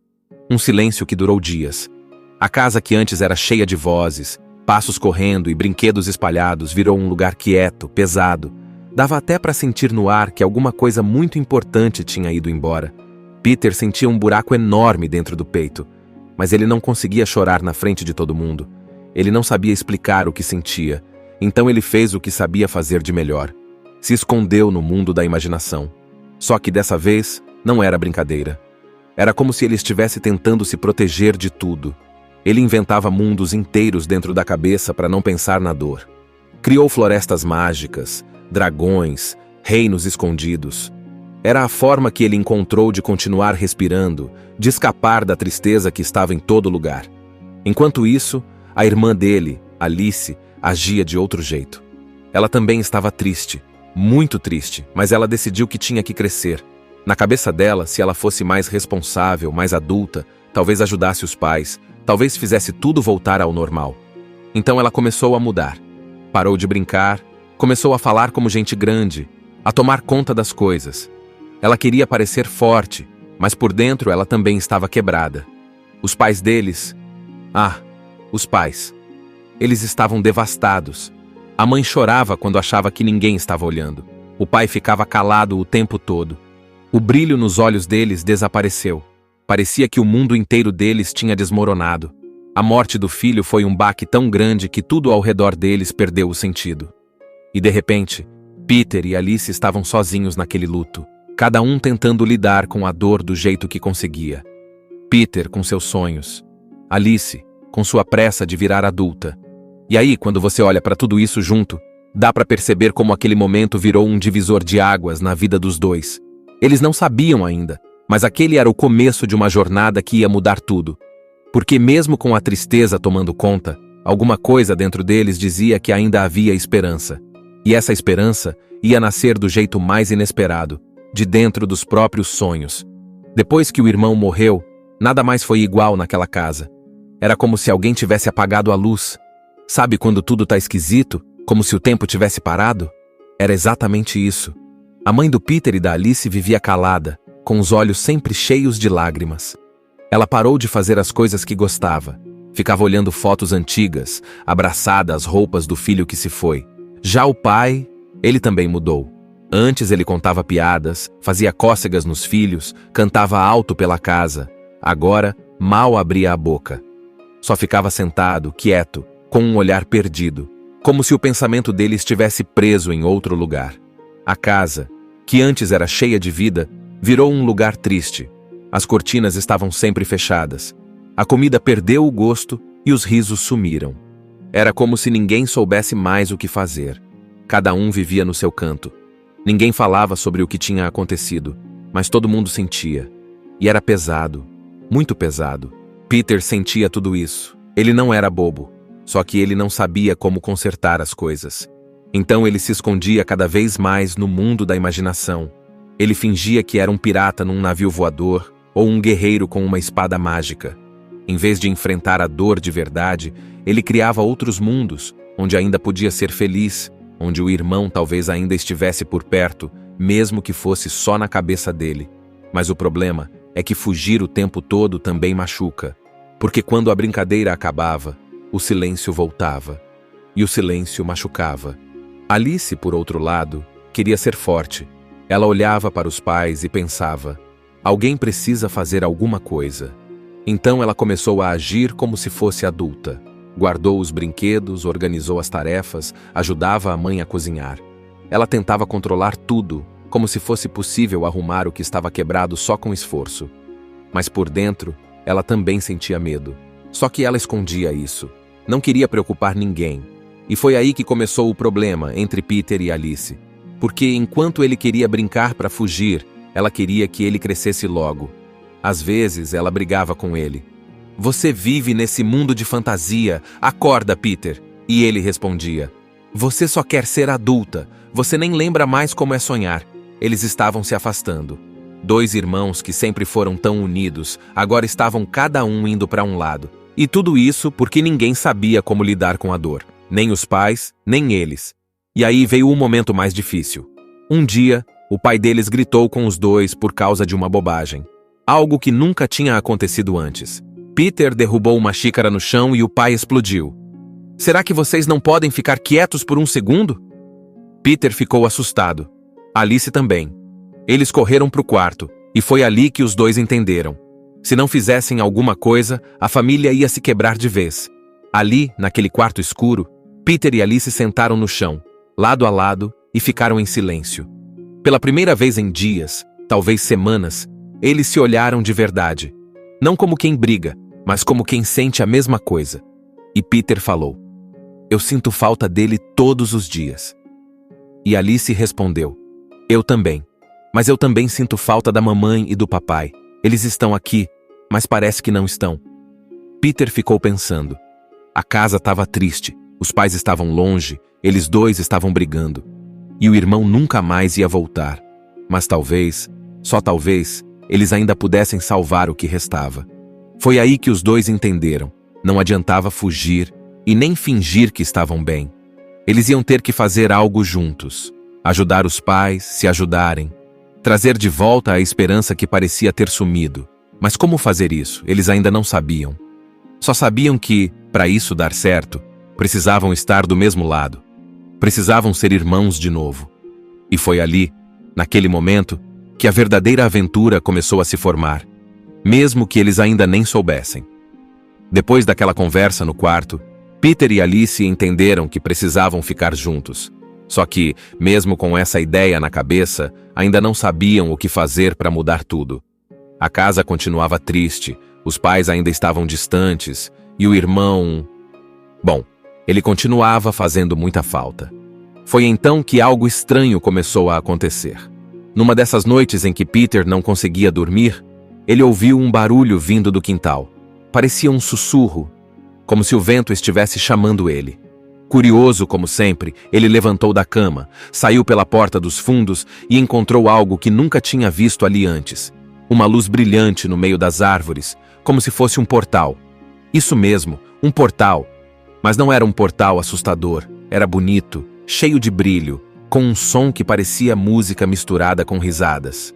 Um silêncio que durou dias. A casa que antes era cheia de vozes, passos correndo e brinquedos espalhados virou um lugar quieto, pesado. Dava até para sentir no ar que alguma coisa muito importante tinha ido embora. Peter sentia um buraco enorme dentro do peito, mas ele não conseguia chorar na frente de todo mundo. Ele não sabia explicar o que sentia, então ele fez o que sabia fazer de melhor. Se escondeu no mundo da imaginação. Só que dessa vez, não era brincadeira. Era como se ele estivesse tentando se proteger de tudo. Ele inventava mundos inteiros dentro da cabeça para não pensar na dor. Criou florestas mágicas, dragões, reinos escondidos. Era a forma que ele encontrou de continuar respirando, de escapar da tristeza que estava em todo lugar. Enquanto isso, a irmã dele, Alice, agia de outro jeito. Ela também estava triste, muito triste, mas ela decidiu que tinha que crescer. Na cabeça dela, se ela fosse mais responsável, mais adulta, talvez ajudasse os pais, talvez fizesse tudo voltar ao normal. Então ela começou a mudar. Parou de brincar, começou a falar como gente grande, a tomar conta das coisas. Ela queria parecer forte, mas por dentro ela também estava quebrada. Os pais deles... os pais. Eles estavam devastados. A mãe chorava quando achava que ninguém estava olhando. O pai ficava calado o tempo todo. O brilho nos olhos deles desapareceu. Parecia que o mundo inteiro deles tinha desmoronado. A morte do filho foi um baque tão grande que tudo ao redor deles perdeu o sentido. E de repente, Peter e Alice estavam sozinhos naquele luto, cada um tentando lidar com a dor do jeito que conseguia. Peter com seus sonhos, Alice com sua pressa de virar adulta. E aí, quando você olha para tudo isso junto, dá para perceber como aquele momento virou um divisor de águas na vida dos dois. Eles não sabiam ainda, mas aquele era o começo de uma jornada que ia mudar tudo. Porque mesmo com a tristeza tomando conta, alguma coisa dentro deles dizia que ainda havia esperança. E essa esperança ia nascer do jeito mais inesperado, de dentro dos próprios sonhos. Depois que o irmão morreu, nada mais foi igual naquela casa. Era como se alguém tivesse apagado a luz. Sabe quando tudo tá esquisito? Como se o tempo tivesse parado? Era exatamente isso. A mãe do Peter e da Alice vivia calada, com os olhos sempre cheios de lágrimas. Ela parou de fazer as coisas que gostava. Ficava olhando fotos antigas, abraçada às roupas do filho que se foi. Já o pai, ele também mudou. Antes ele contava piadas, fazia cócegas nos filhos, cantava alto pela casa. Agora, mal abria a boca. Só ficava sentado, quieto, com um olhar perdido, como se o pensamento dele estivesse preso em outro lugar. A casa, que antes era cheia de vida, virou um lugar triste. As cortinas estavam sempre fechadas. A comida perdeu o gosto e os risos sumiram. Era como se ninguém soubesse mais o que fazer. Cada um vivia no seu canto. Ninguém falava sobre o que tinha acontecido, mas todo mundo sentia. E era pesado, muito pesado. Peter sentia tudo isso. Ele não era bobo, só que ele não sabia como consertar as coisas. Então ele se escondia cada vez mais no mundo da imaginação. Ele fingia que era um pirata num navio voador ou um guerreiro com uma espada mágica. Em vez de enfrentar a dor de verdade, ele criava outros mundos, onde ainda podia ser feliz, onde o irmão talvez ainda estivesse por perto, mesmo que fosse só na cabeça dele. Mas o problema é que fugir o tempo todo também machuca, porque quando a brincadeira acabava, o silêncio voltava, e o silêncio machucava. Alice, por outro lado, queria ser forte. Ela olhava para os pais e pensava: alguém precisa fazer alguma coisa. Então ela começou a agir como se fosse adulta. Guardou os brinquedos, organizou as tarefas, ajudava a mãe a cozinhar. Ela tentava controlar tudo, como se fosse possível arrumar o que estava quebrado só com esforço. Mas por dentro, ela também sentia medo. Só que ela escondia isso. Não queria preocupar ninguém. E foi aí que começou o problema entre Peter e Alice. Porque enquanto ele queria brincar para fugir, ela queria que ele crescesse logo. Às vezes, ela brigava com ele. Você vive nesse mundo de fantasia. Acorda, Peter. E ele respondia: você só quer ser adulta. Você nem lembra mais como é sonhar. Eles estavam se afastando. Dois irmãos que sempre foram tão unidos, agora estavam cada um indo para um lado. E tudo isso porque ninguém sabia como lidar com a dor. Nem os pais, nem eles. E aí veio o momento mais difícil. Um dia, o pai deles gritou com os dois por causa de uma bobagem. Algo que nunca tinha acontecido antes. Peter derrubou uma xícara no chão e o pai explodiu. Será que vocês não podem ficar quietos por um segundo? Peter ficou assustado. Alice também. Eles correram para o quarto, e foi ali que os dois entenderam. Se não fizessem alguma coisa, a família ia se quebrar de vez. Ali, naquele quarto escuro, Peter e Alice sentaram no chão, lado a lado, e ficaram em silêncio. Pela primeira vez em dias, talvez semanas, eles se olharam de verdade. Não como quem briga, mas como quem sente a mesma coisa. E Peter falou: "Eu sinto falta dele todos os dias." E Alice respondeu: "Eu também. Mas eu também sinto falta da mamãe e do papai. Eles estão aqui, mas parece que não estão." Peter ficou pensando. A casa estava triste, os pais estavam longe, eles dois estavam brigando. E o irmão nunca mais ia voltar. Mas talvez, só talvez, eles ainda pudessem salvar o que restava. Foi aí que os dois entenderam. Não adiantava fugir e nem fingir que estavam bem. Eles iam ter que fazer algo juntos. Ajudar os pais, se ajudarem. Trazer de volta a esperança que parecia ter sumido. Mas como fazer isso? Eles ainda não sabiam. Só sabiam que, para isso dar certo, precisavam estar do mesmo lado. Precisavam ser irmãos de novo. E foi ali, naquele momento, que a verdadeira aventura começou a se formar, mesmo que eles ainda nem soubessem. Depois daquela conversa no quarto, Peter e Alice entenderam que precisavam ficar juntos. Só que, mesmo com essa ideia na cabeça, ainda não sabiam o que fazer para mudar tudo. A casa continuava triste, os pais ainda estavam distantes, e o irmão... Bom, ele continuava fazendo muita falta. Foi então que algo estranho começou a acontecer. Numa dessas noites em que Peter não conseguia dormir, ele ouviu um barulho vindo do quintal. Parecia um sussurro, como se o vento estivesse chamando ele. Curioso como sempre, ele levantou da cama, saiu pela porta dos fundos e encontrou algo que nunca tinha visto ali antes. Uma luz brilhante no meio das árvores, como se fosse um portal. Isso mesmo, um portal. Mas não era um portal assustador, era bonito, cheio de brilho, com um som que parecia música misturada com risadas.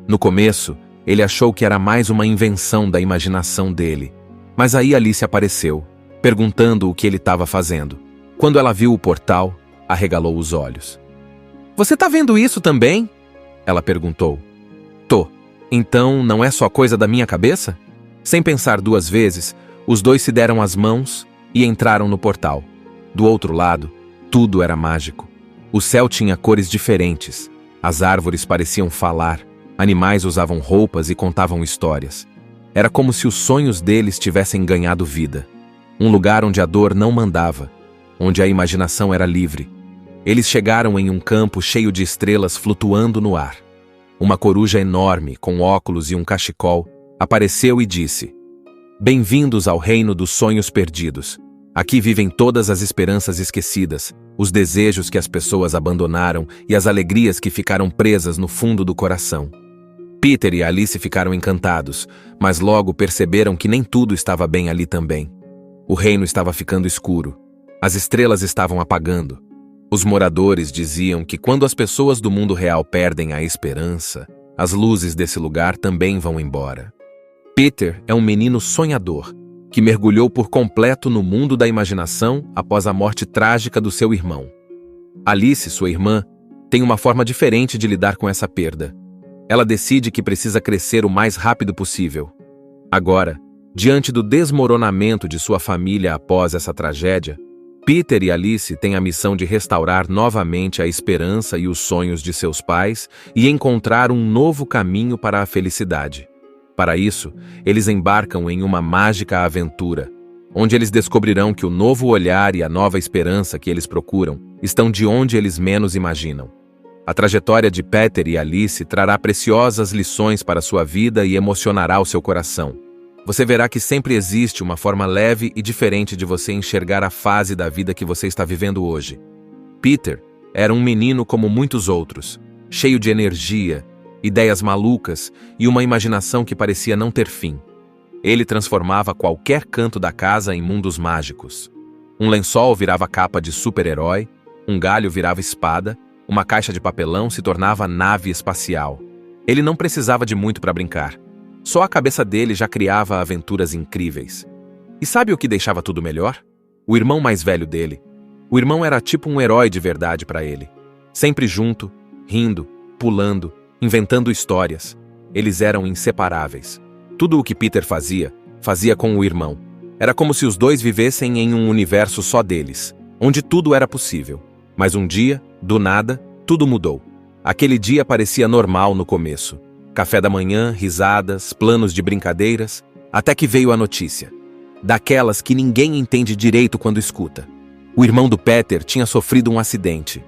No começo, ele achou que era mais uma invenção da imaginação dele. Mas aí Alice apareceu, perguntando o que ele estava fazendo. Quando ela viu o portal, arregalou os olhos. "Você tá vendo isso também?" Ela perguntou. "Tô. Então não é só coisa da minha cabeça?" Sem pensar duas vezes, os dois se deram as mãos e entraram no portal. Do outro lado, tudo era mágico. O céu tinha cores diferentes, as árvores pareciam falar, animais usavam roupas e contavam histórias. Era como se os sonhos deles tivessem ganhado vida. Um lugar onde a dor não mandava, onde a imaginação era livre. Eles chegaram em um campo cheio de estrelas flutuando no ar. Uma coruja enorme, com óculos e um cachecol, apareceu e disse: "Bem-vindos ao reino dos sonhos perdidos. Aqui vivem todas as esperanças esquecidas, os desejos que as pessoas abandonaram e as alegrias que ficaram presas no fundo do coração." Peter e Alice ficaram encantados, mas logo perceberam que nem tudo estava bem ali também. O reino estava ficando escuro. As estrelas estavam apagando. Os moradores diziam que quando as pessoas do mundo real perdem a esperança, as luzes desse lugar também vão embora. Peter é um menino sonhador, que mergulhou por completo no mundo da imaginação após a morte trágica do seu irmão. Alice, sua irmã, tem uma forma diferente de lidar com essa perda. Ela decide que precisa crescer o mais rápido possível. Agora, diante do desmoronamento de sua família após essa tragédia, Peter e Alice têm a missão de restaurar novamente a esperança e os sonhos de seus pais e encontrar um novo caminho para a felicidade. Para isso, eles embarcam em uma mágica aventura, onde eles descobrirão que o novo olhar e a nova esperança que eles procuram estão de onde eles menos imaginam. A trajetória de Peter e Alice trará preciosas lições para sua vida e emocionará o seu coração. Você verá que sempre existe uma forma leve e diferente de você enxergar a fase da vida que você está vivendo hoje. Peter era um menino como muitos outros, cheio de energia, ideias malucas e uma imaginação que parecia não ter fim. Ele transformava qualquer canto da casa em mundos mágicos. Um lençol virava capa de super-herói, um galho virava espada, uma caixa de papelão se tornava nave espacial. Ele não precisava de muito para brincar. Só a cabeça dele já criava aventuras incríveis. E sabe o que deixava tudo melhor? O irmão mais velho dele. O irmão era tipo um herói de verdade para ele. Sempre junto, rindo, pulando, inventando histórias. Eles eram inseparáveis. Tudo o que Peter fazia, fazia com o irmão. Era como se os dois vivessem em um universo só deles, onde tudo era possível. Mas um dia, do nada, tudo mudou. Aquele dia parecia normal no começo. Café da manhã, risadas, planos de brincadeiras, até que veio a notícia. Daquelas que ninguém entende direito quando escuta. O irmão do Peter tinha sofrido um acidente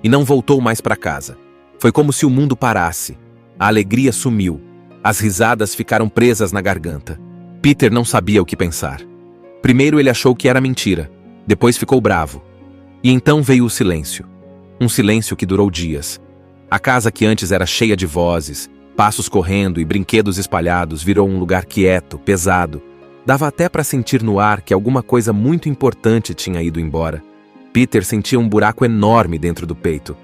e não voltou mais para casa. Foi como se o mundo parasse. A alegria sumiu. As risadas ficaram presas na garganta. Peter não sabia o que pensar. Primeiro ele achou que era mentira. Depois ficou bravo. E então veio o silêncio. Um silêncio que durou dias. A casa que antes era cheia de vozes, passos correndo e brinquedos espalhados virou um lugar quieto, pesado. Dava até para sentir no ar que alguma coisa muito importante tinha ido embora. Peter sentia um buraco enorme dentro do peito,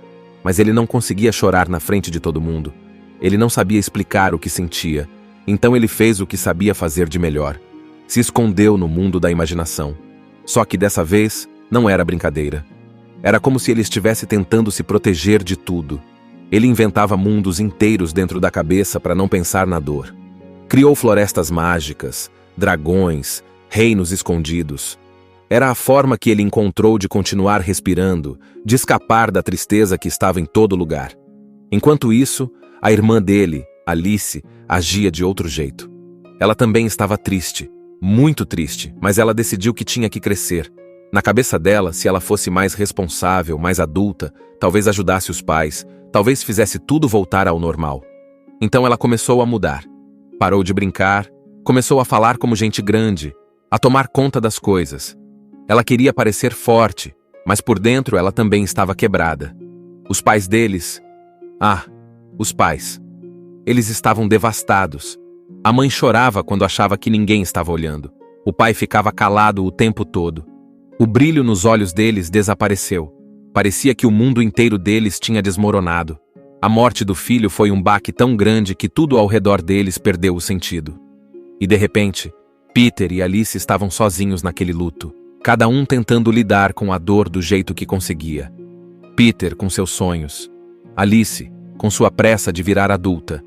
mas ele não conseguia chorar na frente de todo mundo. Ele não sabia explicar o que sentia, então ele fez o que sabia fazer de melhor. Se escondeu no mundo da imaginação. Só que dessa vez, não era brincadeira. Era como se ele estivesse tentando se proteger de tudo. Ele inventava mundos inteiros dentro da cabeça para não pensar na dor. Criou florestas mágicas, dragões, reinos escondidos. Era a forma que ele encontrou de continuar respirando, de escapar da tristeza que estava em todo lugar. Enquanto isso, a irmã dele, Alice, agia de outro jeito. Ela também estava triste, muito triste, mas ela decidiu que tinha que crescer. Na cabeça dela, se ela fosse mais responsável, mais adulta, talvez ajudasse os pais, talvez fizesse tudo voltar ao normal. Então ela começou a mudar. Parou de brincar, começou a falar como gente grande, a tomar conta das coisas. Ela queria parecer forte, mas por dentro ela também estava quebrada. Os pais deles... os pais. Eles estavam devastados. A mãe chorava quando achava que ninguém estava olhando. O pai ficava calado o tempo todo. O brilho nos olhos deles desapareceu. Parecia que o mundo inteiro deles tinha desmoronado. A morte do filho foi um baque tão grande que tudo ao redor deles perdeu o sentido. E de repente, Peter e Alice estavam sozinhos naquele luto, cada um tentando lidar com a dor do jeito que conseguia. Peter com seus sonhos, Alice com sua pressa de virar adulta.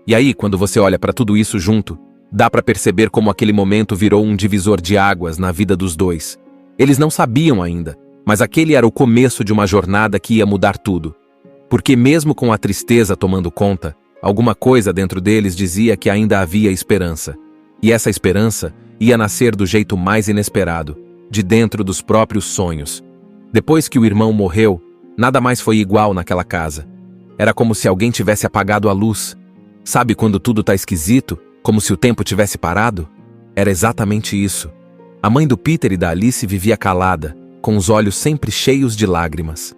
E aí, quando você olha para tudo isso junto, dá para perceber como aquele momento virou um divisor de águas na vida dos dois. Eles não sabiam ainda, mas aquele era o começo de uma jornada que ia mudar tudo. Porque mesmo com a tristeza tomando conta, alguma coisa dentro deles dizia que ainda havia esperança. E essa esperança ia nascer do jeito mais inesperado, de dentro dos próprios sonhos. Depois que o irmão morreu, nada mais foi igual naquela casa. Era como se alguém tivesse apagado a luz. Sabe quando tudo tá esquisito, como se o tempo tivesse parado? Era exatamente isso. A mãe do Peter e da Alice vivia calada, com os olhos sempre cheios de lágrimas.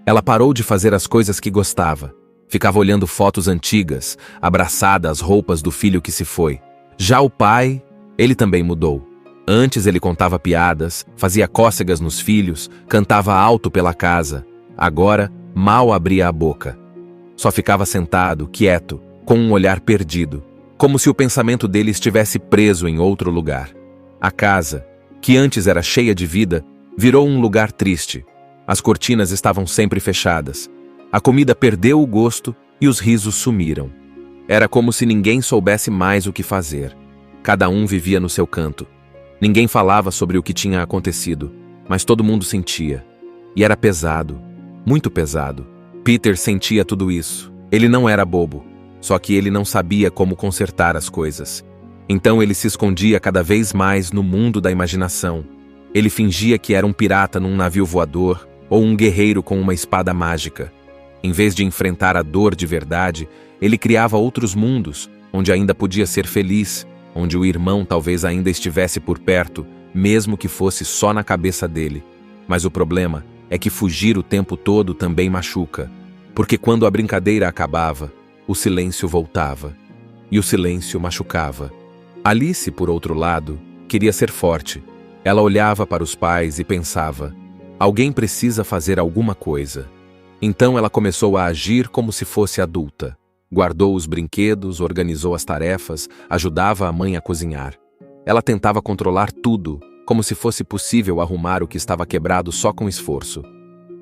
Ela parou de fazer as coisas que gostava. Ficava olhando fotos antigas, abraçada às roupas do filho que se foi. Já o pai, ele também mudou. Antes ele contava piadas, fazia cócegas nos filhos, cantava alto pela casa. Agora, mal abria a boca. Só ficava sentado, quieto, com um olhar perdido, como se o pensamento dele estivesse preso em outro lugar. A casa, que antes era cheia de vida, virou um lugar triste. As cortinas estavam sempre fechadas. A comida perdeu o gosto e os risos sumiram. Era como se ninguém soubesse mais o que fazer. Cada um vivia no seu canto. Ninguém falava sobre o que tinha acontecido, mas todo mundo sentia. E era pesado, muito pesado. Peter sentia tudo isso. Ele não era bobo, só que ele não sabia como consertar as coisas. Então ele se escondia cada vez mais no mundo da imaginação. Ele fingia que era um pirata num navio voador ou um guerreiro com uma espada mágica. Em vez de enfrentar a dor de verdade, ele criava outros mundos, onde ainda podia ser feliz, onde o irmão talvez ainda estivesse por perto, mesmo que fosse só na cabeça dele. Mas o problema é que fugir o tempo todo também machuca, porque quando a brincadeira acabava, o silêncio voltava, e o silêncio machucava. Alice, por outro lado, queria ser forte. Ela olhava para os pais e pensava: alguém precisa fazer alguma coisa. Então ela começou a agir como se fosse adulta. Guardou os brinquedos, organizou as tarefas, ajudava a mãe a cozinhar. Ela tentava controlar tudo, como se fosse possível arrumar o que estava quebrado só com esforço.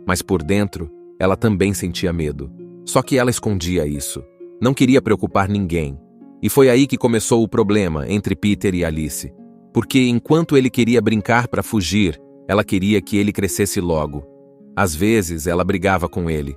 Mas por dentro, ela também sentia medo. Só que ela escondia isso. Não queria preocupar ninguém. E foi aí que começou o problema entre Peter e Alice. Porque enquanto ele queria brincar para fugir, ela queria que ele crescesse logo. Às vezes, ela brigava com ele.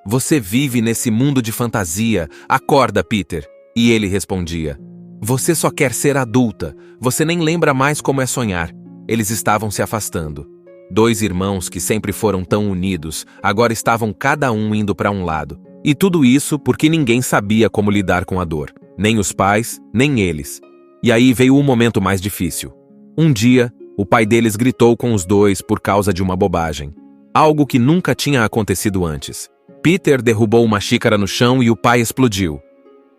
Você vive nesse mundo de fantasia. Acorda, Peter. E ele respondia. Você só quer ser adulta. Você nem lembra mais como é sonhar. Eles estavam se afastando. Dois irmãos que sempre foram tão unidos, agora estavam cada um indo para um lado. E tudo isso porque ninguém sabia como lidar com a dor. Nem os pais, nem eles. E aí veio o momento mais difícil. Um dia, o pai deles gritou com os dois por causa de uma bobagem. Algo que nunca tinha acontecido antes. Peter derrubou uma xícara no chão e o pai explodiu.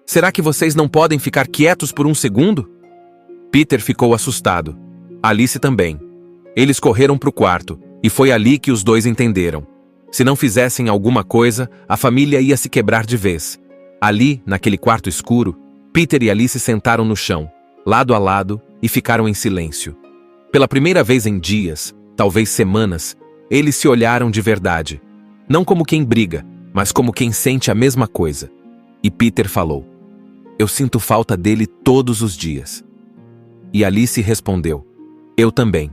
Será que vocês não podem ficar quietos por um segundo? Peter ficou assustado. Alice também. Eles correram para o quarto, e foi ali que os dois entenderam. Se não fizessem alguma coisa, a família ia se quebrar de vez. Ali, naquele quarto escuro, Peter e Alice sentaram no chão, lado a lado, e ficaram em silêncio. Pela primeira vez em dias, talvez semanas, eles se olharam de verdade. Não como quem briga, mas como quem sente a mesma coisa. E Peter falou, eu sinto falta dele todos os dias. E Alice respondeu, eu também.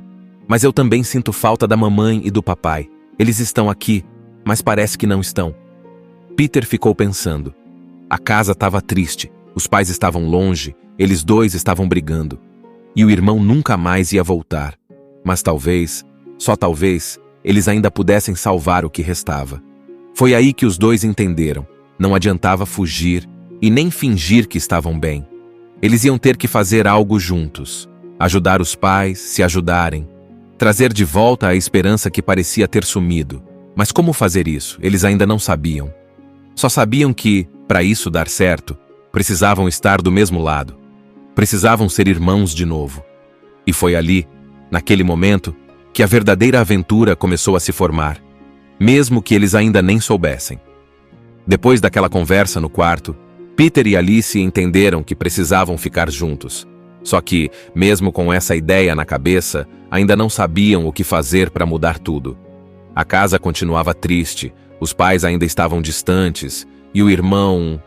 Mas eu também sinto falta da mamãe e do papai. Eles estão aqui, mas parece que não estão. Peter ficou pensando. A casa estava triste, os pais estavam longe, eles dois estavam brigando. E o irmão nunca mais ia voltar. Mas talvez, só talvez, eles ainda pudessem salvar o que restava. Foi aí que os dois entenderam. Não adiantava fugir e nem fingir que estavam bem. Eles iam ter que fazer algo juntos. Ajudar os pais, se ajudarem. Trazer de volta a esperança que parecia ter sumido. Mas como fazer isso? Eles ainda não sabiam. Só sabiam que, para isso dar certo, precisavam estar do mesmo lado. Precisavam ser irmãos de novo. E foi ali, naquele momento, que a verdadeira aventura começou a se formar, mesmo que eles ainda nem soubessem. Depois daquela conversa no quarto, Peter e Alice entenderam que precisavam ficar juntos. Só que, mesmo com essa ideia na cabeça, ainda não sabiam o que fazer para mudar tudo. A casa continuava triste, os pais ainda estavam distantes, e o irmão...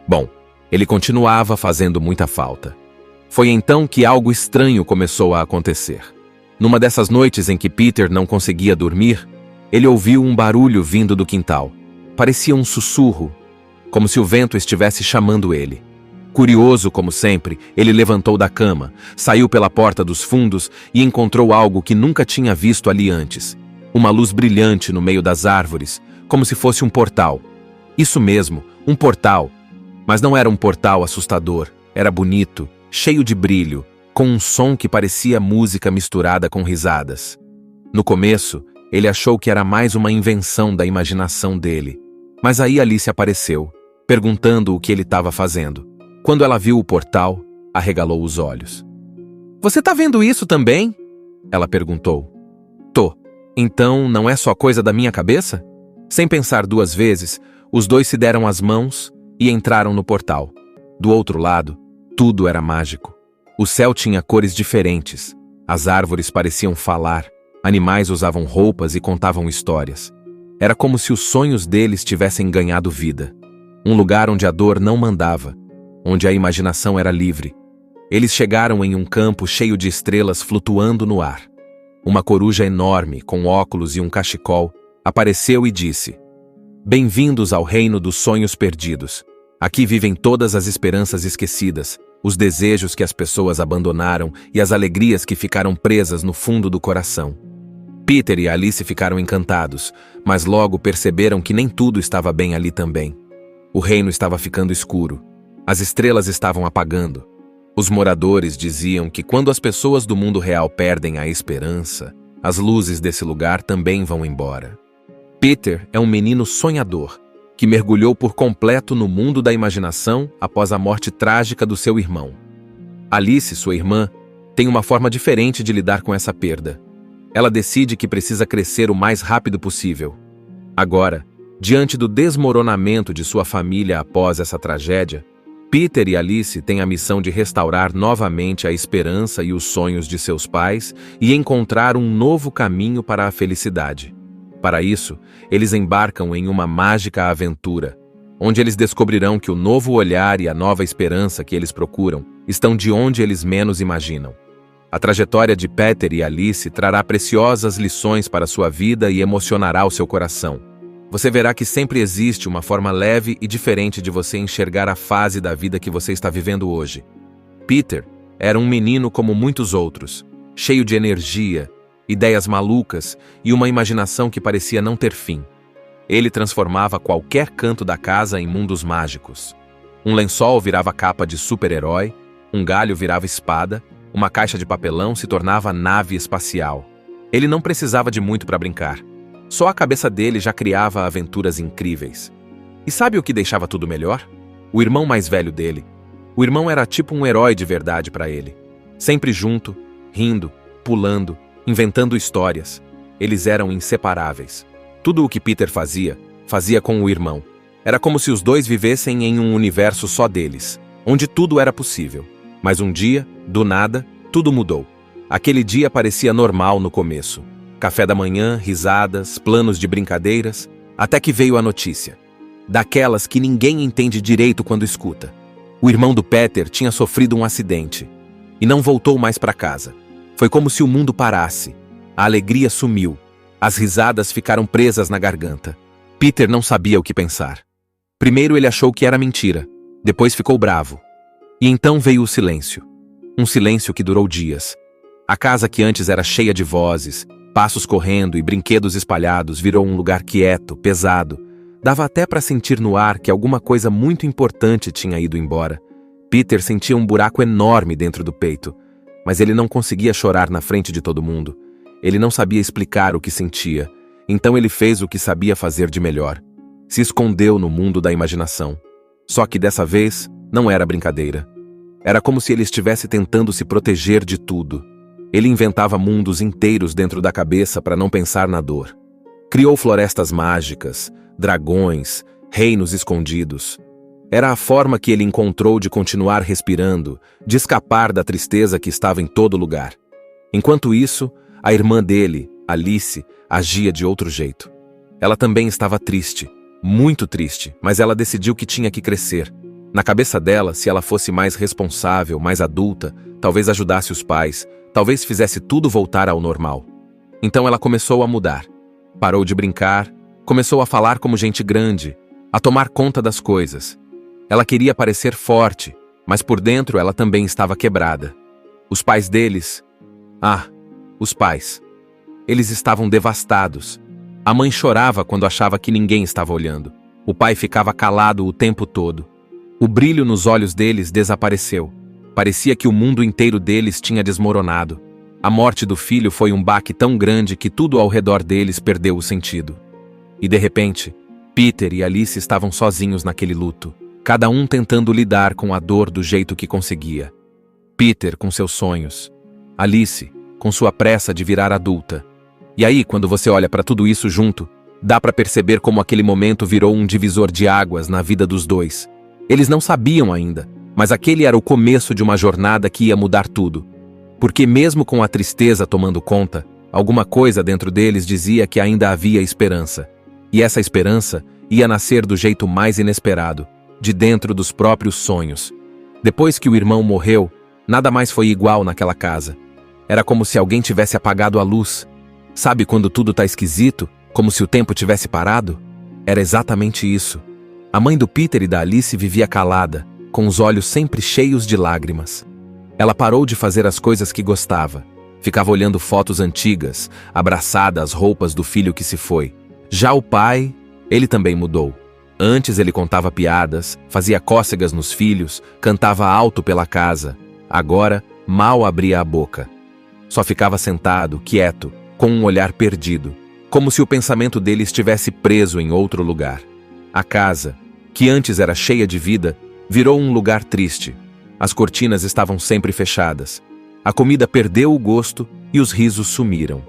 Bom, ele continuava fazendo muita falta. Foi então que algo estranho começou a acontecer. Numa dessas noites em que Peter não conseguia dormir, ele ouviu um barulho vindo do quintal. Parecia um sussurro, como se o vento estivesse chamando ele. Curioso como sempre, ele levantou da cama, saiu pela porta dos fundos e encontrou algo que nunca tinha visto ali antes. Uma luz brilhante no meio das árvores, como se fosse um portal. Isso mesmo, um portal. Mas não era um portal assustador, era bonito, cheio de brilho, com um som que parecia música misturada com risadas. No começo, ele achou que era mais uma invenção da imaginação dele. Mas aí Alice apareceu, perguntando o que ele estava fazendo. Quando ela viu o portal, arregalou os olhos. Você tá vendo isso também? Ela perguntou. Tô. Então não é só coisa da minha cabeça? Sem pensar duas vezes, os dois se deram as mãos e entraram no portal. Do outro lado, tudo era mágico. O céu tinha cores diferentes. As árvores pareciam falar. Animais usavam roupas e contavam histórias. Era como se os sonhos deles tivessem ganhado vida. Um lugar onde a dor não mandava. Onde a imaginação era livre. Eles chegaram em um campo cheio de estrelas flutuando no ar. Uma coruja enorme, com óculos e um cachecol, apareceu e disse: Bem-vindos ao reino dos sonhos perdidos. Aqui vivem todas as esperanças esquecidas, os desejos que as pessoas abandonaram e as alegrias que ficaram presas no fundo do coração. Peter e Alice ficaram encantados, mas logo perceberam que nem tudo estava bem ali também. O reino estava ficando escuro. As estrelas estavam apagando. Os moradores diziam que quando as pessoas do mundo real perdem a esperança, as luzes desse lugar também vão embora. Peter é um menino sonhador, que mergulhou por completo no mundo da imaginação após a morte trágica do seu irmão. Alice, sua irmã, tem uma forma diferente de lidar com essa perda. Ela decide que precisa crescer o mais rápido possível. Agora, Diante do desmoronamento de sua família após essa tragédia, Peter e Alice têm a missão de restaurar novamente a esperança e os sonhos de seus pais e encontrar um novo caminho para a felicidade. Para isso, eles embarcam em uma mágica aventura, onde eles descobrirão que o novo olhar e a nova esperança que eles procuram estão de onde eles menos imaginam. A trajetória de Peter e Alice trará preciosas lições para sua vida e emocionará o seu coração. Você verá que sempre existe uma forma leve e diferente de você enxergar a fase da vida que você está vivendo hoje. Peter era um menino como muitos outros, cheio de energia, ideias malucas e uma imaginação que parecia não ter fim. Ele transformava qualquer canto da casa em mundos mágicos. Um lençol virava capa de super-herói, um galho virava espada, uma caixa de papelão se tornava nave espacial. Ele não precisava de muito para brincar. Só a cabeça dele já criava aventuras incríveis. E sabe o que deixava tudo melhor? O irmão mais velho dele. O irmão era tipo um herói de verdade para ele. Sempre junto, rindo, pulando, inventando histórias. Eles eram inseparáveis. Tudo o que Peter fazia, fazia com o irmão. Era como se os dois vivessem em um universo só deles, onde tudo era possível. Mas um dia, do nada, tudo mudou. Aquele dia parecia normal no começo. Café da manhã, risadas, planos de brincadeiras, até que veio a notícia. Daquelas que ninguém entende direito quando escuta. O irmão do Peter tinha sofrido um acidente e não voltou mais para casa. Foi como se o mundo parasse. A alegria sumiu. As risadas ficaram presas na garganta. Peter não sabia o que pensar. Primeiro ele achou que era mentira, depois ficou bravo. E então veio o silêncio. Um silêncio que durou dias. A casa que antes era cheia de vozes, passos correndo e brinquedos espalhados virou um lugar quieto, pesado. Dava até para sentir no ar que alguma coisa muito importante tinha ido embora. Peter sentia um buraco enorme dentro do peito, mas ele não conseguia chorar na frente de todo mundo. Ele não sabia explicar o que sentia, então ele fez o que sabia fazer de melhor. Se escondeu no mundo da imaginação. Só que dessa vez, não era brincadeira. Era como se ele estivesse tentando se proteger de tudo. Ele inventava mundos inteiros dentro da cabeça para não pensar na dor. Criou florestas mágicas, dragões, reinos escondidos. Era a forma que ele encontrou de continuar respirando, de escapar da tristeza que estava em todo lugar. Enquanto isso, a irmã dele, Alice, agia de outro jeito. Ela também estava triste, muito triste, mas ela decidiu que tinha que crescer. Na cabeça dela, se ela fosse mais responsável, mais adulta, talvez ajudasse os pais, talvez fizesse tudo voltar ao normal. Então ela começou a mudar. Parou de brincar, começou a falar como gente grande, a tomar conta das coisas. Ela queria parecer forte, mas por dentro ela também estava quebrada. Os pais deles... os pais. Eles estavam devastados. A mãe chorava quando achava que ninguém estava olhando. O pai ficava calado o tempo todo. O brilho nos olhos deles desapareceu. Parecia que o mundo inteiro deles tinha desmoronado. A morte do filho foi um baque tão grande que tudo ao redor deles perdeu o sentido. E de repente, Peter e Alice estavam sozinhos naquele luto, cada um tentando lidar com a dor do jeito que conseguia. Peter com seus sonhos, Alice com sua pressa de virar adulta. E aí, quando você olha para tudo isso junto, dá para perceber como aquele momento virou um divisor de águas na vida dos dois. Eles não sabiam ainda, mas aquele era o começo de uma jornada que ia mudar tudo. Porque mesmo com a tristeza tomando conta, alguma coisa dentro deles dizia que ainda havia esperança. E essa esperança ia nascer do jeito mais inesperado, de dentro dos próprios sonhos. Depois que o irmão morreu, nada mais foi igual naquela casa. Era como se alguém tivesse apagado a luz. Sabe quando tudo tá esquisito? Como se o tempo tivesse parado? Era exatamente isso. A mãe do Peter e da Alice vivia calada, com os olhos sempre cheios de lágrimas. Ela parou de fazer as coisas que gostava. Ficava olhando fotos antigas, abraçada às roupas do filho que se foi. Já o pai, ele também mudou. Antes ele contava piadas, fazia cócegas nos filhos, cantava alto pela casa. Agora, mal abria a boca. Só ficava sentado, quieto, com um olhar perdido, como se o pensamento dele estivesse preso em outro lugar. A casa, que antes era cheia de vida, virou um lugar triste. As cortinas estavam sempre fechadas. A comida perdeu o gosto e os risos sumiram.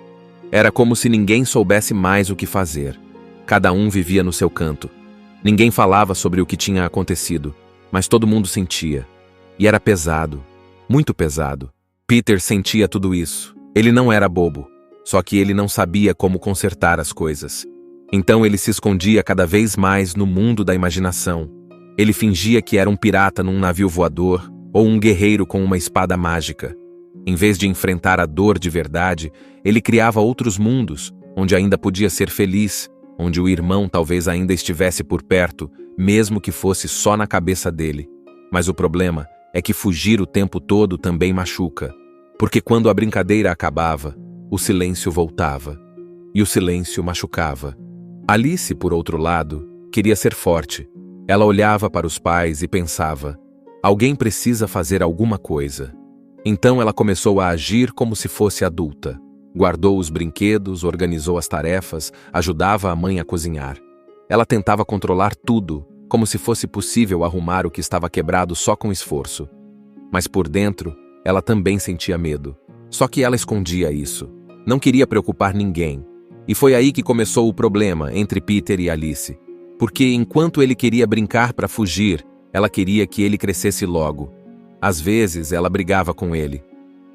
Era como se ninguém soubesse mais o que fazer. Cada um vivia no seu canto. Ninguém falava sobre o que tinha acontecido, mas todo mundo sentia. E era pesado, muito pesado. Peter sentia tudo isso. Ele não era bobo, só que ele não sabia como consertar as coisas. Então ele se escondia cada vez mais no mundo da imaginação. Ele fingia que era um pirata num navio voador ou um guerreiro com uma espada mágica. Em vez de enfrentar a dor de verdade, ele criava outros mundos, onde ainda podia ser feliz, onde o irmão talvez ainda estivesse por perto, mesmo que fosse só na cabeça dele. Mas o problema é que fugir o tempo todo também machuca, porque quando a brincadeira acabava, o silêncio voltava, e o silêncio machucava. Alice, por outro lado, queria ser forte. Ela olhava para os pais e pensava: alguém precisa fazer alguma coisa. Então ela começou a agir como se fosse adulta. Guardou os brinquedos, organizou as tarefas, ajudava a mãe a cozinhar. Ela tentava controlar tudo, como se fosse possível arrumar o que estava quebrado só com esforço. Mas por dentro, ela também sentia medo. Só que ela escondia isso. Não queria preocupar ninguém. E foi aí que começou o problema entre Peter e Alice. Porque enquanto ele queria brincar para fugir, ela queria que ele crescesse logo. Às vezes, ela brigava com ele.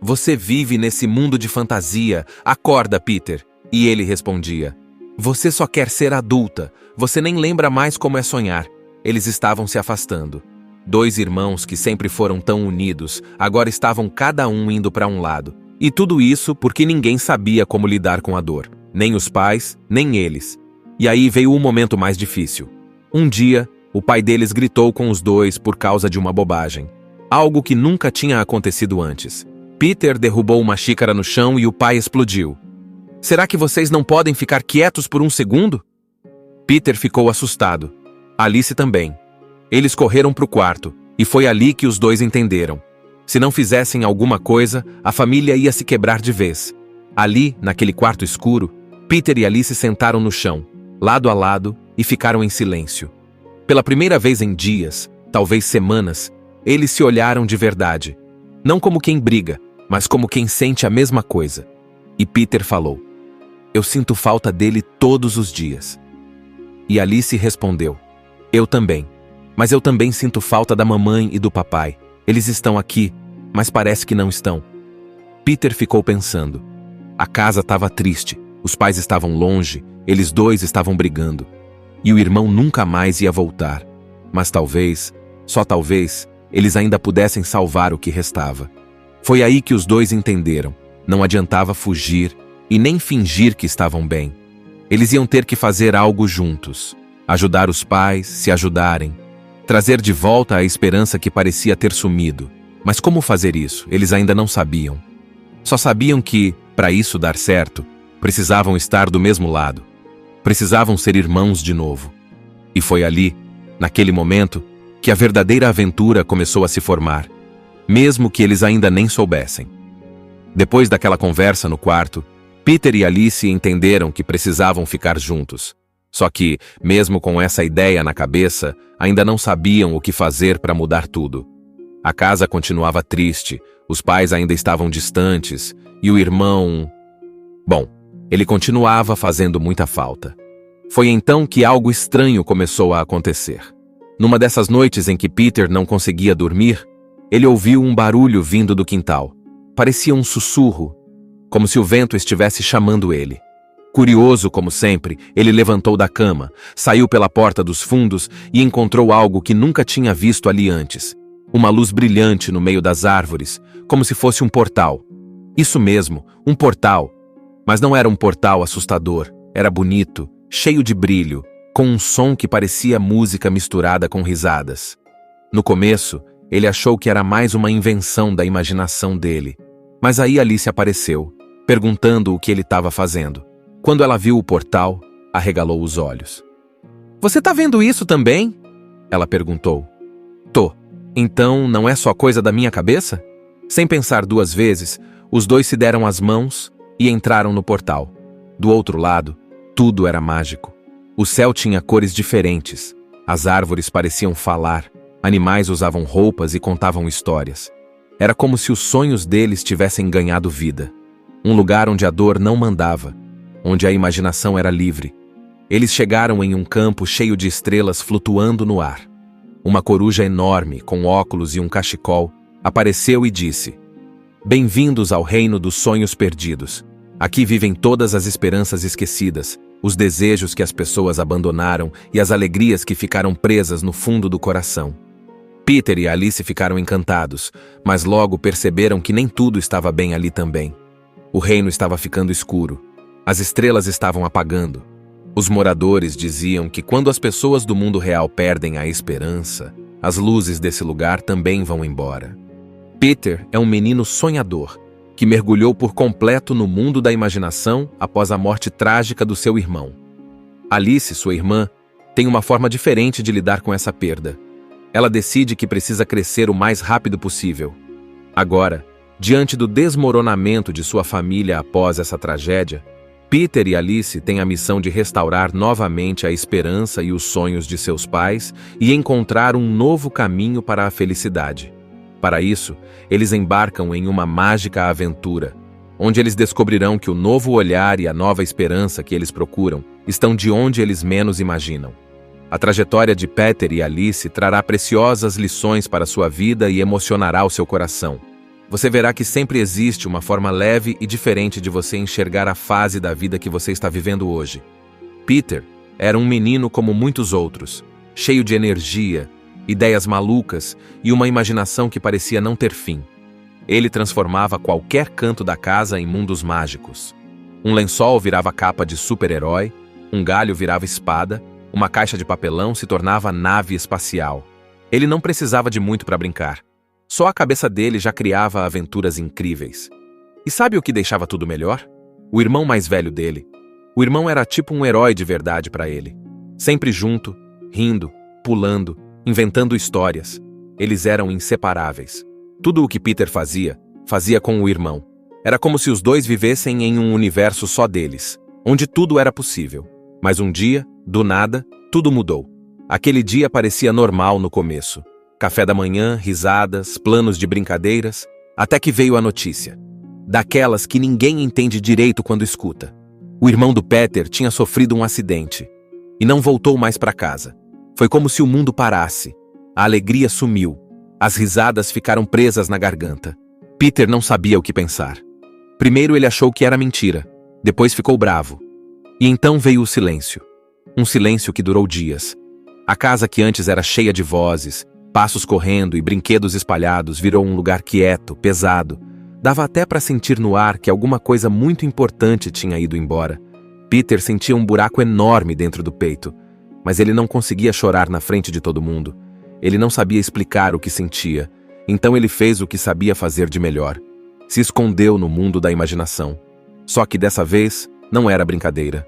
Você vive nesse mundo de fantasia. Acorda, Peter. E ele respondia: você só quer ser adulta. Você nem lembra mais como é sonhar. Eles estavam se afastando. Dois irmãos que sempre foram tão unidos, agora estavam cada um indo para um lado. E tudo isso porque ninguém sabia como lidar com a dor. Nem os pais, nem eles. E aí veio o momento mais difícil. Um dia, o pai deles gritou com os dois por causa de uma bobagem. Algo que nunca tinha acontecido antes. Peter derrubou uma xícara no chão e o pai explodiu. Será que vocês não podem ficar quietos por um segundo? Peter ficou assustado. Alice também. Eles correram para o quarto, e foi ali que os dois entenderam. Se não fizessem alguma coisa, a família ia se quebrar de vez. Ali, naquele quarto escuro, Peter e Alice sentaram no chão, lado a lado, e ficaram em silêncio. Pela primeira vez em dias, talvez semanas, eles se olharam de verdade. Não como quem briga, mas como quem sente a mesma coisa. E Peter falou: eu sinto falta dele todos os dias. E Alice respondeu: eu também. Mas eu também sinto falta da mamãe e do papai. Eles estão aqui, mas parece que não estão. Peter ficou pensando. A casa estava triste, os pais estavam longe, eles dois estavam brigando. E o irmão nunca mais ia voltar. Mas talvez, só talvez, eles ainda pudessem salvar o que restava. Foi aí que os dois entenderam. Não adiantava fugir e nem fingir que estavam bem. Eles iam ter que fazer algo juntos. Ajudar os pais, se ajudarem. Trazer de volta a esperança que parecia ter sumido. Mas como fazer isso? Eles ainda não sabiam. Só sabiam que, para isso dar certo, precisavam estar do mesmo lado. Precisavam ser irmãos de novo. E foi ali, naquele momento, que a verdadeira aventura começou a se formar, mesmo que eles ainda nem soubessem. Depois daquela conversa no quarto, Peter e Alice entenderam que precisavam ficar juntos. Só que, mesmo com essa ideia na cabeça, ainda não sabiam o que fazer para mudar tudo. A casa continuava triste, os pais ainda estavam distantes, e o irmão... Bom, ele continuava fazendo muita falta. Foi então que algo estranho começou a acontecer. Numa dessas noites em que Peter não conseguia dormir, ele ouviu um barulho vindo do quintal. Parecia um sussurro, como se o vento estivesse chamando ele. Curioso como sempre, ele levantou da cama, saiu pela porta dos fundos e encontrou algo que nunca tinha visto ali antes. Uma luz brilhante no meio das árvores, como se fosse um portal. Isso mesmo, um portal. Mas não era um portal assustador, era bonito, cheio de brilho, com um som que parecia música misturada com risadas. No começo, ele achou que era mais uma invenção da imaginação dele. Mas aí Alice apareceu, perguntando o que ele estava fazendo. Quando ela viu o portal, arregalou os olhos. Você tá vendo isso também? Ela perguntou. Tô. Então não é só coisa da minha cabeça? Sem pensar duas vezes, os dois se deram as mãos e entraram no portal. Do outro lado, tudo era mágico. O céu tinha cores diferentes. As árvores pareciam falar. Animais usavam roupas e contavam histórias. Era como se os sonhos deles tivessem ganhado vida. Um lugar onde a dor não mandava. Onde a imaginação era livre. Eles chegaram em um campo cheio de estrelas flutuando no ar. Uma coruja enorme, com óculos e um cachecol, apareceu e disse: "Bem-vindos ao reino dos sonhos perdidos. Aqui vivem todas as esperanças esquecidas, os desejos que as pessoas abandonaram e as alegrias que ficaram presas no fundo do coração." Peter e Alice ficaram encantados, mas logo perceberam que nem tudo estava bem ali também. O reino estava ficando escuro. As estrelas estavam apagando. Os moradores diziam que quando as pessoas do mundo real perdem a esperança, as luzes desse lugar também vão embora. Peter é um menino sonhador, que mergulhou por completo no mundo da imaginação após a morte trágica do seu irmão. Alice, sua irmã, tem uma forma diferente de lidar com essa perda. Ela decide que precisa crescer o mais rápido possível. Agora, diante do desmoronamento de sua família após essa tragédia, Peter e Alice têm a missão de restaurar novamente a esperança e os sonhos de seus pais e encontrar um novo caminho para a felicidade. Para isso, eles embarcam em uma mágica aventura, onde eles descobrirão que o novo olhar e a nova esperança que eles procuram estão de onde eles menos imaginam. A trajetória de Peter e Alice trará preciosas lições para sua vida e emocionará o seu coração. Você verá que sempre existe uma forma leve e diferente de você enxergar a fase da vida que você está vivendo hoje. Peter era um menino como muitos outros, cheio de energia, ideias malucas e uma imaginação que parecia não ter fim. Ele transformava qualquer canto da casa em mundos mágicos. Um lençol virava capa de super-herói, um galho virava espada, uma caixa de papelão se tornava nave espacial. Ele não precisava de muito para brincar. Só a cabeça dele já criava aventuras incríveis. E sabe o que deixava tudo melhor? O irmão mais velho dele. O irmão era tipo um herói de verdade para ele. Sempre junto, rindo, pulando, inventando histórias. Eles eram inseparáveis. Tudo o que Peter fazia, fazia com o irmão. Era como se os dois vivessem em um universo só deles, onde tudo era possível. Mas um dia, do nada, tudo mudou. Aquele dia parecia normal no começo. Café da manhã, risadas, planos de brincadeiras, até que veio a notícia. Daquelas que ninguém entende direito quando escuta. O irmão do Peter tinha sofrido um acidente e não voltou mais para casa. Foi como se o mundo parasse. A alegria sumiu. As risadas ficaram presas na garganta. Peter não sabia o que pensar. Primeiro ele achou que era mentira. Depois ficou bravo. E então veio o silêncio. Um silêncio que durou dias. A casa que antes era cheia de vozes, passos correndo e brinquedos espalhados virou um lugar quieto, pesado. Dava até para sentir no ar que alguma coisa muito importante tinha ido embora. Peter sentia um buraco enorme dentro do peito, mas ele não conseguia chorar na frente de todo mundo. Ele não sabia explicar o que sentia, então ele fez o que sabia fazer de melhor. Se escondeu no mundo da imaginação. Só que dessa vez, não era brincadeira.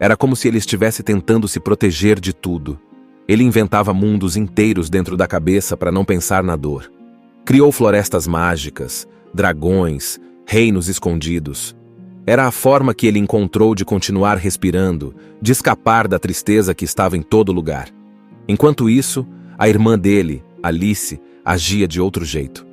Era como se ele estivesse tentando se proteger de tudo. Ele inventava mundos inteiros dentro da cabeça para não pensar na dor. Criou florestas mágicas, dragões, reinos escondidos. Era a forma que ele encontrou de continuar respirando, de escapar da tristeza que estava em todo lugar. Enquanto isso, a irmã dele, Alice, agia de outro jeito.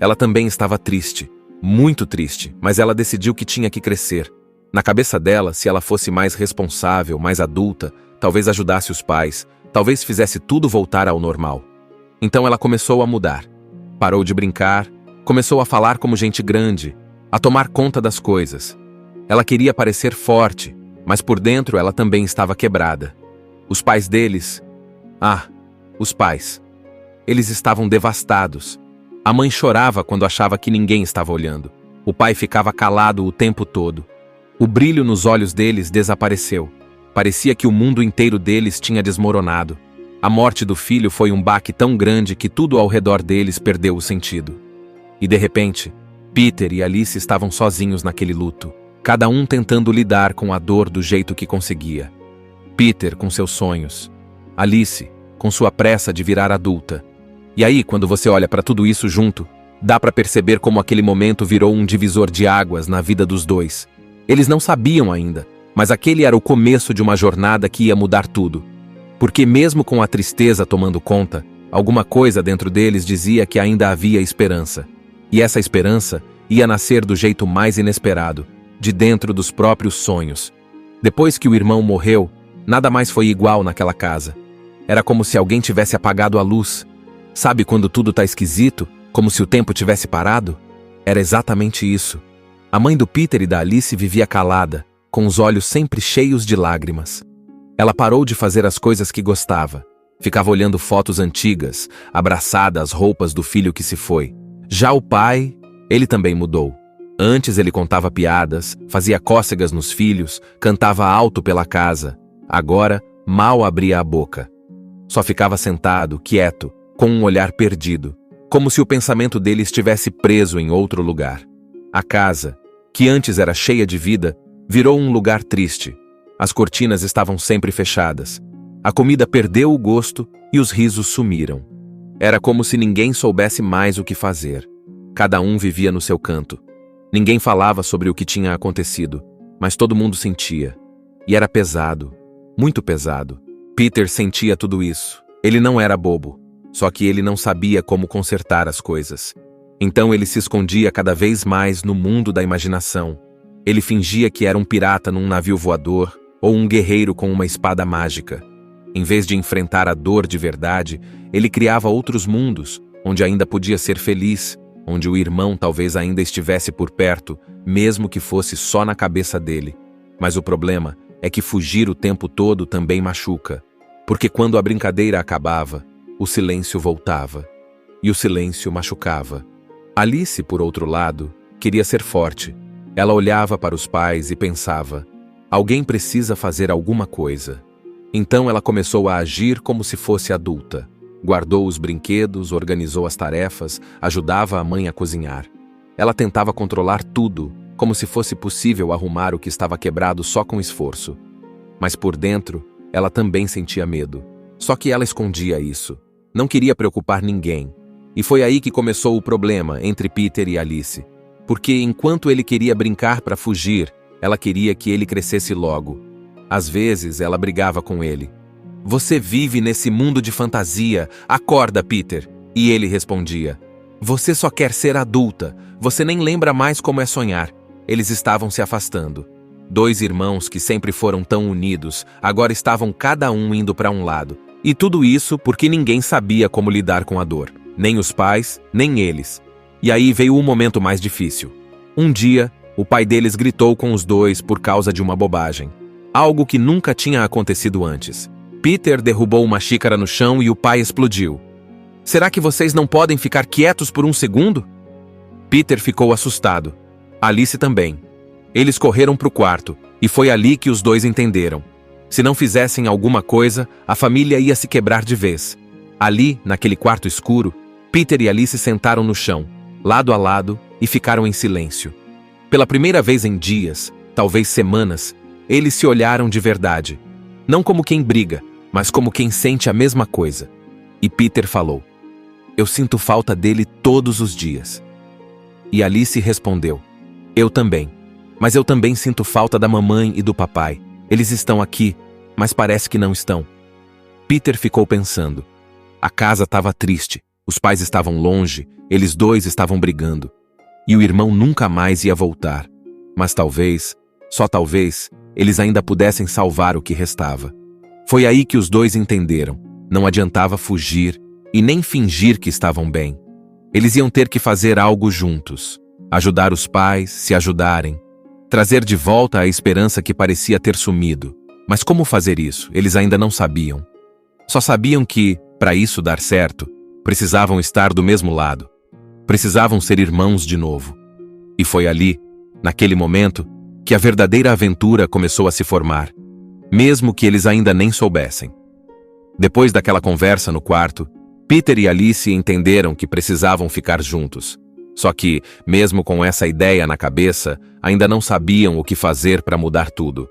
Ela também estava triste, muito triste, mas ela decidiu que tinha que crescer. Na cabeça dela, se ela fosse mais responsável, mais adulta, talvez ajudasse os pais, talvez fizesse tudo voltar ao normal. Então ela começou a mudar. Parou de brincar, começou a falar como gente grande, a tomar conta das coisas. Ela queria parecer forte, mas por dentro ela também estava quebrada. Os pais deles... os pais. Eles estavam devastados. A mãe chorava quando achava que ninguém estava olhando. O pai ficava calado o tempo todo. O brilho nos olhos deles desapareceu. Parecia que o mundo inteiro deles tinha desmoronado. A morte do filho foi um baque tão grande que tudo ao redor deles perdeu o sentido. E de repente, Peter e Alice estavam sozinhos naquele luto, cada um tentando lidar com a dor do jeito que conseguia. Peter com seus sonhos, Alice com sua pressa de virar adulta. E aí, quando você olha para tudo isso junto, dá para perceber como aquele momento virou um divisor de águas na vida dos dois. Eles não sabiam ainda, mas aquele era o começo de uma jornada que ia mudar tudo. Porque mesmo com a tristeza tomando conta, alguma coisa dentro deles dizia que ainda havia esperança. E essa esperança ia nascer do jeito mais inesperado, de dentro dos próprios sonhos. Depois que o irmão morreu, Nada mais foi igual naquela casa. Era como se alguém tivesse apagado a luz. Sabe quando tudo tá esquisito? Como se o tempo tivesse parado? Era exatamente isso. A mãe do Peter e da Alice vivia calada, com os olhos sempre cheios de lágrimas. Ela parou de fazer as coisas que gostava. Ficava olhando fotos antigas, abraçada às roupas do filho que se foi. Já o pai, ele também mudou. Antes ele contava piadas, fazia cócegas nos filhos, cantava alto pela casa. Agora, mal abria a boca. Só ficava sentado, quieto, com um olhar perdido, como se o pensamento dele estivesse preso em outro lugar. A casa, que antes era cheia de vida, virou um lugar triste. As cortinas estavam sempre fechadas. A comida perdeu o gosto e os risos sumiram. Era como se ninguém soubesse mais o que fazer. Cada um vivia no seu canto. Ninguém falava sobre o que tinha acontecido, mas todo mundo sentia. E era pesado, muito pesado. Peter sentia tudo isso. Ele não era bobo, só que ele não sabia como consertar as coisas. Então ele se escondia cada vez mais no mundo da imaginação. Ele fingia que era um pirata num navio voador ou um guerreiro com uma espada mágica. Em vez de enfrentar a dor de verdade, ele criava outros mundos, onde ainda podia ser feliz, onde o irmão talvez ainda estivesse por perto, mesmo que fosse só na cabeça dele. Mas o problema é que fugir o tempo todo também machuca, porque quando a brincadeira acabava, o silêncio voltava, e o silêncio machucava. Alice, por outro lado, queria ser forte. Ela olhava para os pais e pensava: alguém precisa fazer alguma coisa. Então ela começou a agir como se fosse adulta. Guardou os brinquedos, organizou as tarefas, ajudava a mãe a cozinhar. Ela tentava controlar tudo, como se fosse possível arrumar o que estava quebrado só com esforço. Mas por dentro, ela também sentia medo. Só que ela escondia isso. Não queria preocupar ninguém. E foi aí que começou o problema entre Peter e Alice. Porque enquanto ele queria brincar para fugir, ela queria que ele crescesse logo. Às vezes, ela brigava com ele. Você vive nesse mundo de fantasia. Acorda, Peter. E ele respondia: você só quer ser adulta. Você nem lembra mais como é sonhar. Eles estavam se afastando. Dois irmãos que sempre foram tão unidos, agora estavam cada um indo para um lado. E tudo isso porque ninguém sabia como lidar com a dor. Nem os pais, nem eles. E aí veio o momento mais difícil. Um dia, o pai deles gritou com os dois por causa de uma bobagem. Algo que nunca tinha acontecido antes. Peter derrubou uma xícara no chão e o pai explodiu. Será que vocês não podem ficar quietos por um segundo? Peter ficou assustado. Alice também. Eles correram para o quarto, e foi ali que os dois entenderam. Se não fizessem alguma coisa, a família ia se quebrar de vez. Ali, naquele quarto escuro, Peter e Alice sentaram no chão, lado a lado, e ficaram em silêncio. Pela primeira vez em dias, talvez semanas, eles se olharam de verdade. Não como quem briga, mas como quem sente a mesma coisa. E Peter falou: eu sinto falta dele todos os dias. E Alice respondeu: eu também. Mas eu também sinto falta da mamãe e do papai. Eles estão aqui, mas parece que não estão. Peter ficou pensando. A casa estava triste, os pais estavam longe, eles dois estavam brigando. E o irmão nunca mais ia voltar. Mas talvez, só talvez, eles ainda pudessem salvar o que restava. Foi aí que os dois entenderam. Não adiantava fugir e nem fingir que estavam bem. Eles iam ter que fazer algo juntos. Ajudar os pais, se ajudarem. Trazer de volta a esperança que parecia ter sumido. Mas como fazer isso? Eles ainda não sabiam. Só sabiam que, para isso dar certo, precisavam estar do mesmo lado. Precisavam ser irmãos de novo. E foi ali, naquele momento, que a verdadeira aventura começou a se formar, mesmo que eles ainda nem soubessem. Depois daquela conversa no quarto, Peter e Alice entenderam que precisavam ficar juntos. Só que, mesmo com essa ideia na cabeça, ainda não sabiam o que fazer para mudar tudo.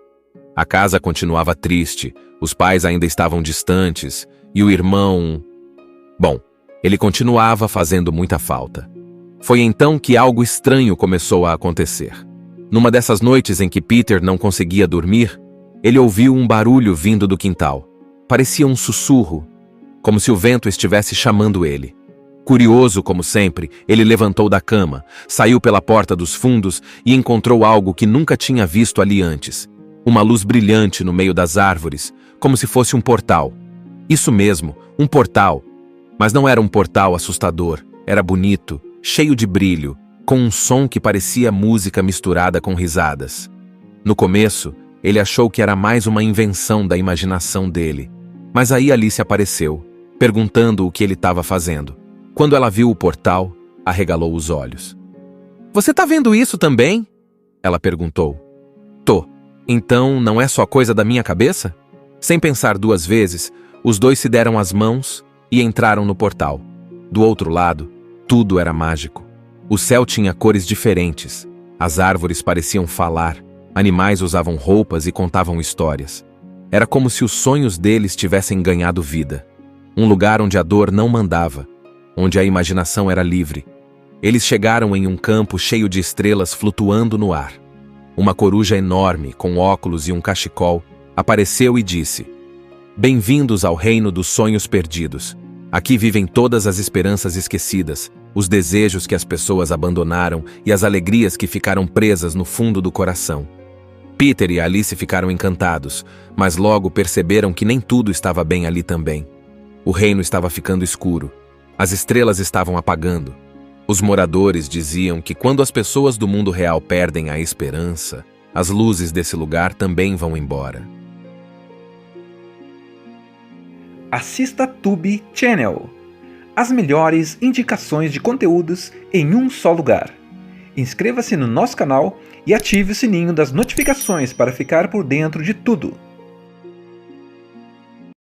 A casa continuava triste, os pais ainda estavam distantes, e o irmão... Bom, ele continuava fazendo muita falta. Foi então que algo estranho começou a acontecer. Numa dessas noites em que Peter não conseguia dormir, ele ouviu um barulho vindo do quintal. Parecia um sussurro, como se o vento estivesse chamando ele. Curioso como sempre, ele levantou da cama, saiu pela porta dos fundos e encontrou algo que nunca tinha visto ali antes. Uma luz brilhante no meio das árvores, como se fosse um portal. Isso mesmo, um portal. Mas não era um portal assustador, era bonito, cheio de brilho, com um som que parecia música misturada com risadas. No começo, ele achou que era mais uma invenção da imaginação dele. Mas aí Alice apareceu, perguntando o que ele estava fazendo. Quando ela viu o portal, arregalou os olhos. "Você tá vendo isso também?" Ela perguntou. "Tô. Então não é só coisa da minha cabeça?" Sem pensar duas vezes, os dois se deram as mãos e entraram no portal. Do outro lado, tudo era mágico. O céu tinha cores diferentes, as árvores pareciam falar, animais usavam roupas e contavam histórias. Era como se os sonhos deles tivessem ganhado vida. Um lugar onde a dor não mandava, onde a imaginação era livre. Eles chegaram em um campo cheio de estrelas flutuando no ar. Uma coruja enorme, com óculos e um cachecol, apareceu e disse: "Bem-vindos ao reino dos sonhos perdidos. Aqui vivem todas as esperanças esquecidas, os desejos que as pessoas abandonaram e as alegrias que ficaram presas no fundo do coração." Peter e Alice ficaram encantados, mas logo perceberam que nem tudo estava bem ali também. O reino estava ficando escuro. As estrelas estavam apagando. Os moradores diziam que quando as pessoas do mundo real perdem a esperança, as luzes desse lugar também vão embora. Assista Tube Channel. As melhores indicações de conteúdos em um só lugar. Inscreva-se no nosso canal e ative o sininho das notificações para ficar por dentro de tudo.